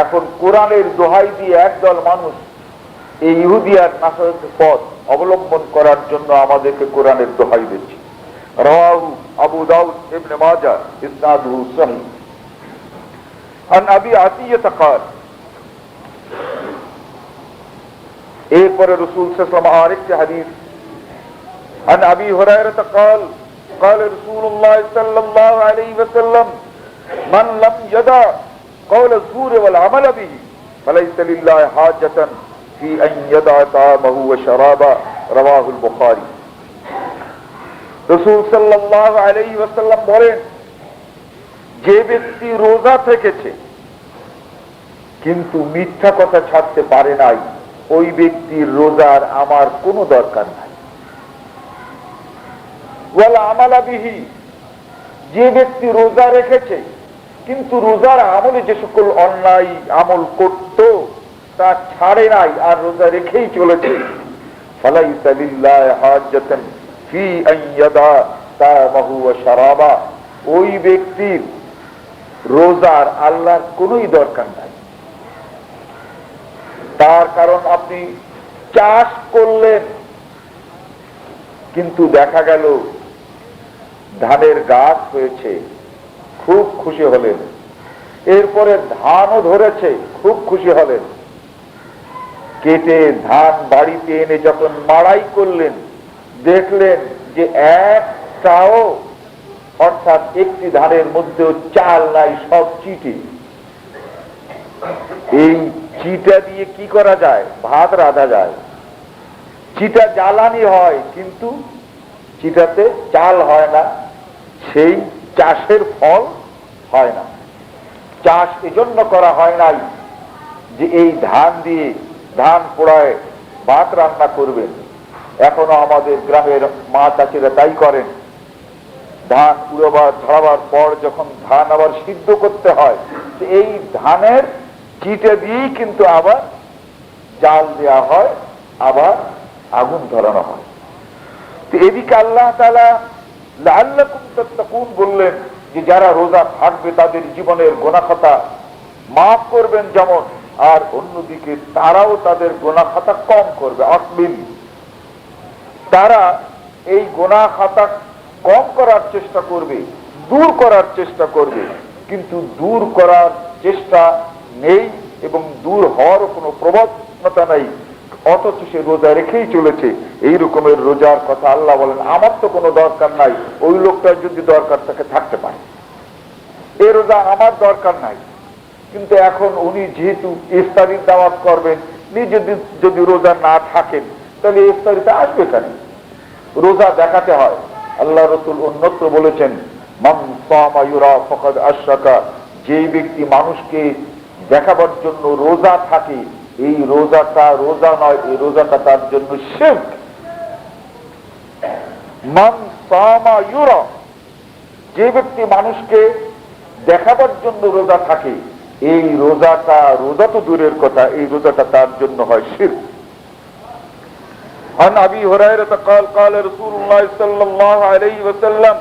এখন কোরআনের দোহাই দিয়ে একদল মানুষ এই ইহুদি আর নাসারাদের পথ অবলম্বন করার জন্য আমাদেরকে কোরআনের দোহাই দিচ্ছে। রাওয়াহু আবু দাউদ ইবনে মাজাহ ইসনাদুহু সহিহ। আন আবি আতিয়্যা قال, এরপরে রাসূল সাল্লাল্লাহু আলাইহি ওয়াসাল্লাম আরেকটি হাদিস, عن أبي هريرة قال قال رسول الله صلى الله عليه وسلم من لم يدع قول الزور والعمل به فليس لله حاجة في أن يدع طعامه وشرابه رواه البخاري। রাসূল সাল্লাল্লাহু আলাইহি ওয়াসাল্লাম বলেন, যে ব্যক্তি রোজা থেকেছে কিন্তু মিথ্যা কথা ছাড়তে পারে নাই, ওই ব্যক্তির রোজার আমার কোনো দরকার নাই। ওয়ালা আমালা বিহি, যে ব্যক্তি রোজা রেখেছে কিন্তু রোজার আমলে যে সকল অন্যায় আমল করত তা ছাড়ে নাই আর রোজা রেখেই চলেছে, ফালাইসা লিল্লাহি হাজ্জাতুন ফি আন ইয়াদা তামাহু ওয়া শারাবা, ওই ব্যক্তির রোজার আল্লাহর কোনোই দরকার নাই। তার কারণ আপনি চাষ করলেন, কিন্তু দেখা গেল ধানের গাছ হয়েছে, খুব খুশি হলেন। এরপরে ধানও ধরেছে, খুব খুশি হলেন। কেটে ধান বাড়িতে এনে যখন মাড়াই করলেন, দেখলেন যে একটাও, অর্থাৎ একটি ধানের মধ্যেও চাল নাই, সব চিটে। এই চিটা দিয়ে কি করা যায়? ভাত রাঁধা যায়। চিটা জ্বালানি হয়, কিন্তু চিটাতে চাল হয় না, সেই চাষের ফল হয় না। চাষ এজন্য করা হয় নাই যে এই ধান দিয়ে ধান পোড়ায় ভাত রান্না করবেন। এখনো আমাদের গ্রামের মা চাচিরা তাই করেন। ধান উড়োবার ঝরাবার পর যখন ধান আবার সিদ্ধ করতে হয়, এই ধানের চিটে দিয়েই কিন্তু আবার জাল দেওয়া হয়, আবার আগুন ধরানো হয়। তো এদিকে আল্লাহ তাআলা লাআল্লাকুম তাত্তাকুন বললেন যে যারা রোজা থাকবে তাদের জীবনের গুনাহ খাতা মাফ করবেন যেমন, আর অন্যদিকে তারাও তাদের গুনাহ খাতা কম করবে। আকবিল, তারা এই গুনাহ খাতা কম করার চেষ্টা করবে, দূর করার চেষ্টা করবে, কিন্তু দূর করার চেষ্টা নেই এবং দূর হওয়ার কোনো প্রবণতা নাই, অথচ সে রোজা রেখেই চলেছে। এই রকমের রোজার কথা আল্লাহ বলেন আমার তো কোনো দরকার নাই, ওই লোকটার যদি দরকার থাকে থাকতে পারে, এই রোজা আমার দরকার নাই। কিন্তু এখন উনি যেহেতু ইফতারির দাওয়াত করবেন, নিজে যদি রোজা না থাকেন তাহলে ইফতারিতে আসবে কেন? রোজা দেখাতে হয়। আল্লাহ রাসূল অন্যত্র বলেছেন, মান সামা ইউরা ফাকাদ আশরাকা, যেই ব্যক্তি মানুষকে দেখাবার জন্য রোজা থাকে, এই রোজাটা রোজা নয়, এই রোজাটা তার জন্য শিরক। মান সামা ইউরা, যে ব্যক্তি মানুষকে দেখাবার জন্য রোজা থাকে, এই রোজাটা, রোজা তো দূরের কথা, এই রোজাটা তার জন্য হয় শিরক। عن أبي هريرة قال قال رسول الله صلى الله عليه وسلم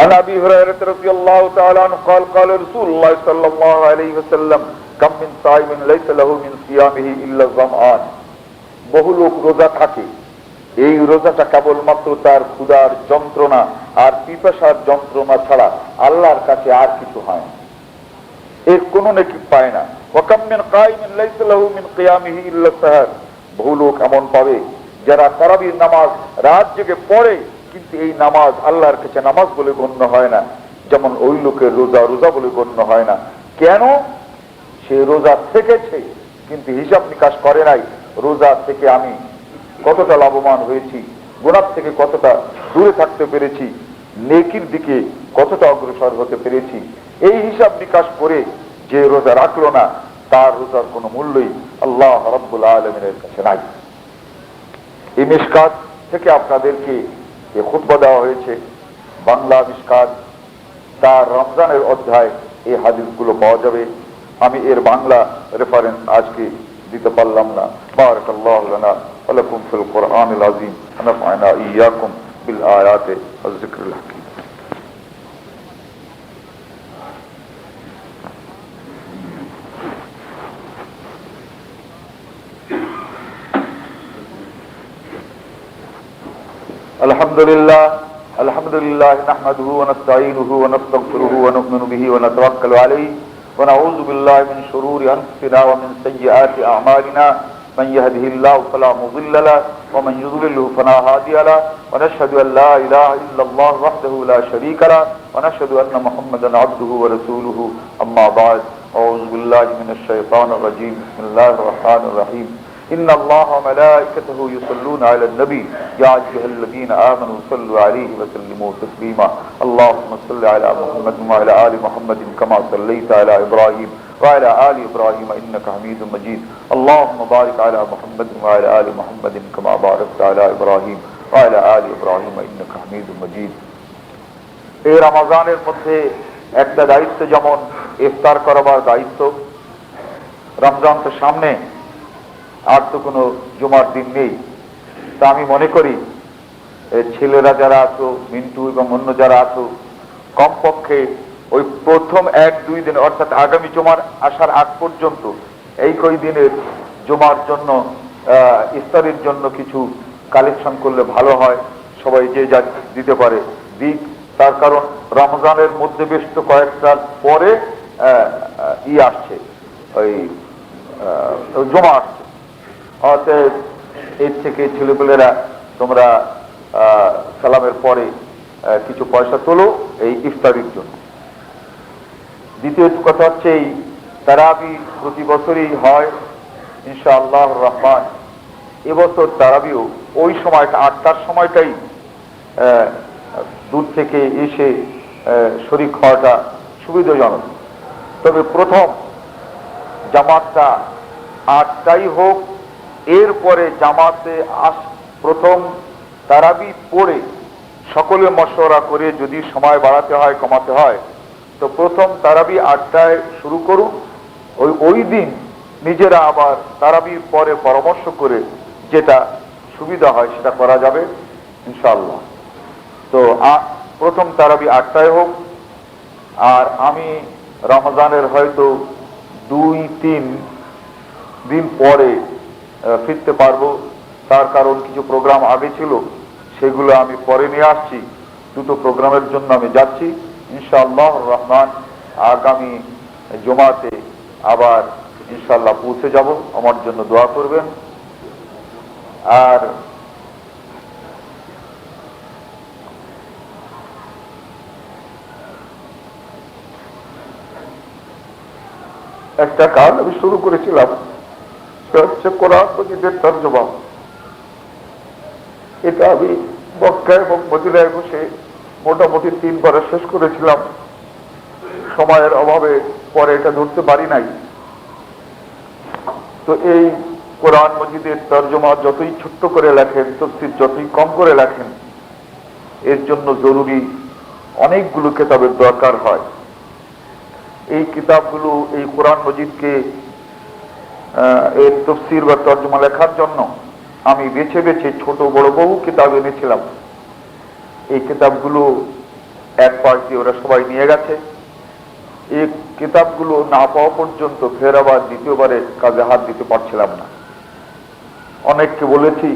عن أبي هريرة رضي الله تعالى عنه قال قال رسول الله صلى الله عليه وسلم كم من صائم ليس له من صيامه إلا الظمآن, বহু লোক রোজা থাকে, এই রোজাটা কেবলমাত্র তার ক্ষুধার যন্ত্রণা আর পিপাসার যন্ত্রণা ছাড়া আল্লাহর কাছে আর কিছু হয় না, এর কোনো নেকি পায় না। ওয়াকাম মিন কায়িমিন লাইসা লাহু মিন কিয়ামিহি ইল্লা সাহর, বহু লোক এমন পাবে যারা তারাবির নামাজ রাত জেগে পড়ে, কিন্তু এই নামাজ আল্লাহর কাছে নামাজ বলে গণ্য হয় না, যেমন ওই লোকের রোজা রোজা বলে গণ্য হয় না। কেন? সে রোজা থেকেছে কিন্তু হিসাব নিকাশ করে নাই, রোজা থেকে আমি কতটা লাভবান হয়েছি, গুনাহ থেকে কতটা দূরে থাকতে পেরেছি, নেকির দিকে কতটা অগ্রসর হতে পেরেছি, এই হিসাব নিকাশ করে যে রোজা রাখলো না, তার রোজার কোনো মূল্যই আল্লাহ রাব্বুল আলামিনের কাছে নাই। এই মিশকাত থেকে আপনাদেরকে এই খুতবা দেওয়া হয়েছে, বাংলা মিশকাত, তার রমজানের অধ্যায়, এই হাদিসগুলো পাওয়া যাবে। আমি এর বাংলা রেফারেন্স আজকে দিতে পারলাম না। বারাকাল্লাহু লানা ওয়া লাকুম ফিল কুরআনিল আযীম ওয়া নাফা'না ইয়্যাকুম বিল আয়াতি ওয়াজ যিকরিল হাকীম। আলহামদুলিল্লাহ নাহমাদুহু ওয়া নাস্তাঈনুহু ওয়া নাস্তাগফিরুহু ওয়া নু'মিনু বিহি ওয়া নাতাওয়াক্কালু আলাইহি ওয়া নাউযু বিল্লাহি মিন শুরুরি আনফুসিনা ওয়া মিন সাইয়্যাতি আ'মালিনা মান ইয়াহদিহিল্লাহু ফালা মুযিল্লা লাহু ওয়া মান ইউদ্লিলহু ফালা হাদিয়া লাহু ওয়া নাশহাদু আন লা ইলাহা ইল্লাল্লাহু ওয়াহদাহু লা শারীকা লাহু ওয়া নাশহাদু আন্না মুহাম্মাদান আবদুহু ওয়া রাসূলুহু আম্মা বা'দ। আউযু বিল্লাহি মিনাশ শাইতানির রাজীম। বিসমিল্লাহির রাহমানির রাহিম। إن الله وملائكته يصلون على النبي يا أيها الذين آمنوا صلوا عليه وسلموا تسليما اللهم صل على محمد وعلى آل محمد كما صليت على إبراهيم وعلى آل إبراهيم إنك حميد مجيد اللهم بارك على محمد وعلى آل محمد كما باركت على إبراهيم وعلى آل إبراهيم إنك حميد مجيد এই রমজানের মধ্যে একটা দায়িত্ব যেমন ইফতার করাবার দায়িত্ব। রমজান তো সামনে, আর তো কোনো জুমার দিন নেই। তা আমি মনে করি ছেলেরা যারা আছো, মিন্টু এবং অন্য যারা আছো, কমপক্ষে ওই প্রথম 1-2 দিন অর্থাৎ আগামী জুমার আসার আগ পর্যন্ত এই কয়দিনের জুমার জন্য ইফতারের জন্য কিছু কালেকশন করলে ভালো হয়। সবাই যে যা দিতে পারে দিক। তার কারণ রমজানের মধ্যে বেশ তো কয়েকটার পরে আসছে, ওই জমা আসছে। অতএব এর থেকে ছেলেপেলেরা তোমরা সালামের পরে কিছু পয়সা তোলো এই ইফতারির জন্য। দ্বিতীয় কথা হচ্ছে এই তারাবি প্রতি বছরই হয় ইনশাআল্লাহ রহমান। এবছর তারাবিও ওই সময়টা 8টার সময়টাই দূর থেকে এসে শরীক হওয়াটা সুবিধাজনক। তবে প্রথম জামাতটা 8টাই হোক, এরপরে জামাতে প্রথম তারাবি পড়ে সকলে মশওয়ারা করে যদি সময় বাড়াতে হয় কমাতে হয় তো প্রথম তারাবি 8টায় শুরু করুন। ওই দিন নিজেরা আবার তারাবির পরে পরামর্শ করে যেটা সুবিধা হয় সেটা করা যাবে ইনশাআল্লাহ। তো প্রথম তারাবি 8টায় হোক। আর আমি রমজানের হয়তো 2-3 দিন পরে ফিরতে পারবো। তার কারণ কিছু প্রোগ্রাম আগে ছিল, সেগুলো আমি পরে নিয়ে আসছি। দুটো প্রোগ্রামের জন্য আমি যাচ্ছি ইনশাআল্লাহ রহমান। আগামী জুমাতে আবার ইনশাআল্লাহ পৌঁছে যাব। আমার জন্য দোয়া করবেন। আর একটা কাজ আমি শুরু করেছিলাম, হচ্ছে কোরআন মজিদের তরজমা। এটা আমি মক্কা এবং মদিনায় বসে মোটামুটি 3 বার শেষ করেছিলাম। সময়ের অভাবে পরে এটা ধরতে পারি নাই। তো এই কোরআন মজিদের তরজমা যতই ছোট্ট করে লেখেন, তাফসীর যতই কম করে লেখেন, এর জন্য জরুরি অনেকগুলো কিতাবের দরকার হয়। এই কিতাবগুলো এই কোরআন মজিদকে এর তাফসীর বা তরজমা লেখার জন্য আমি বেছে বেছে ছোট বড় বহু কিতাব এনেছিলাম। এই কিতাবগুলো এক পাশ দিয়ে ওরা সবাই নিয়ে গেছে। এই কিতাবগুলো না পাওয়া পর্যন্ত ফের আবার দ্বিতীয়বারে কাজে হাত দিতে পারছিলাম না। অনেককে বলেছি,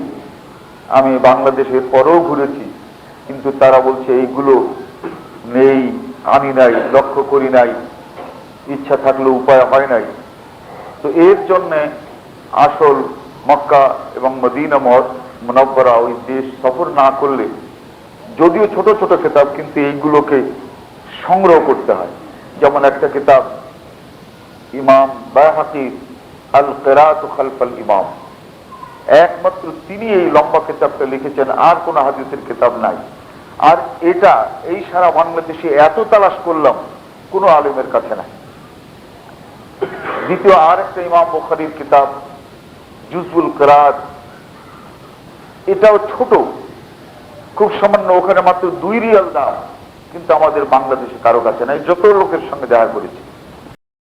আমি বাংলাদেশের পরেও ঘুরেছি, কিন্তু তারা বলছে এইগুলো নেই, আনি নাই, লক্ষ্য করি নাই, ইচ্ছা থাকলে উপায় হয় নাই। তো এর জন্যে আসল মক্কা এবং মদিনা মুনাওয়ারা ওই দেশ সফর না করলে, যদিও ছোট ছোট কিতাব, কিন্তু এইগুলোকে সংগ্রহ করতে হয়। যেমন একটা কিতাব ইমাম বাইহাকী আল কিরাত খালফাল ইমাম, একমাত্র তিনি এই লম্বা কিতাবটা লিখেছেন, আর কোন হাদিসের কিতাব নাই। আর এটা এই সারা বাংলাদেশে এত তালাশ করলাম, কোন আলেমের কাছে নাই। দ্বিতীয় আর একটা ইমাম বুখারীর কিতাব জুজউল কিরাত, এটাও ছোট, খুব সামান্য, ওখানে মাত্র 2 রিয়াল দাম, কিন্তু আমাদের বাংলাদেশে কারো কাছে নাই, যত লোকের সঙ্গে দেখা করেছি।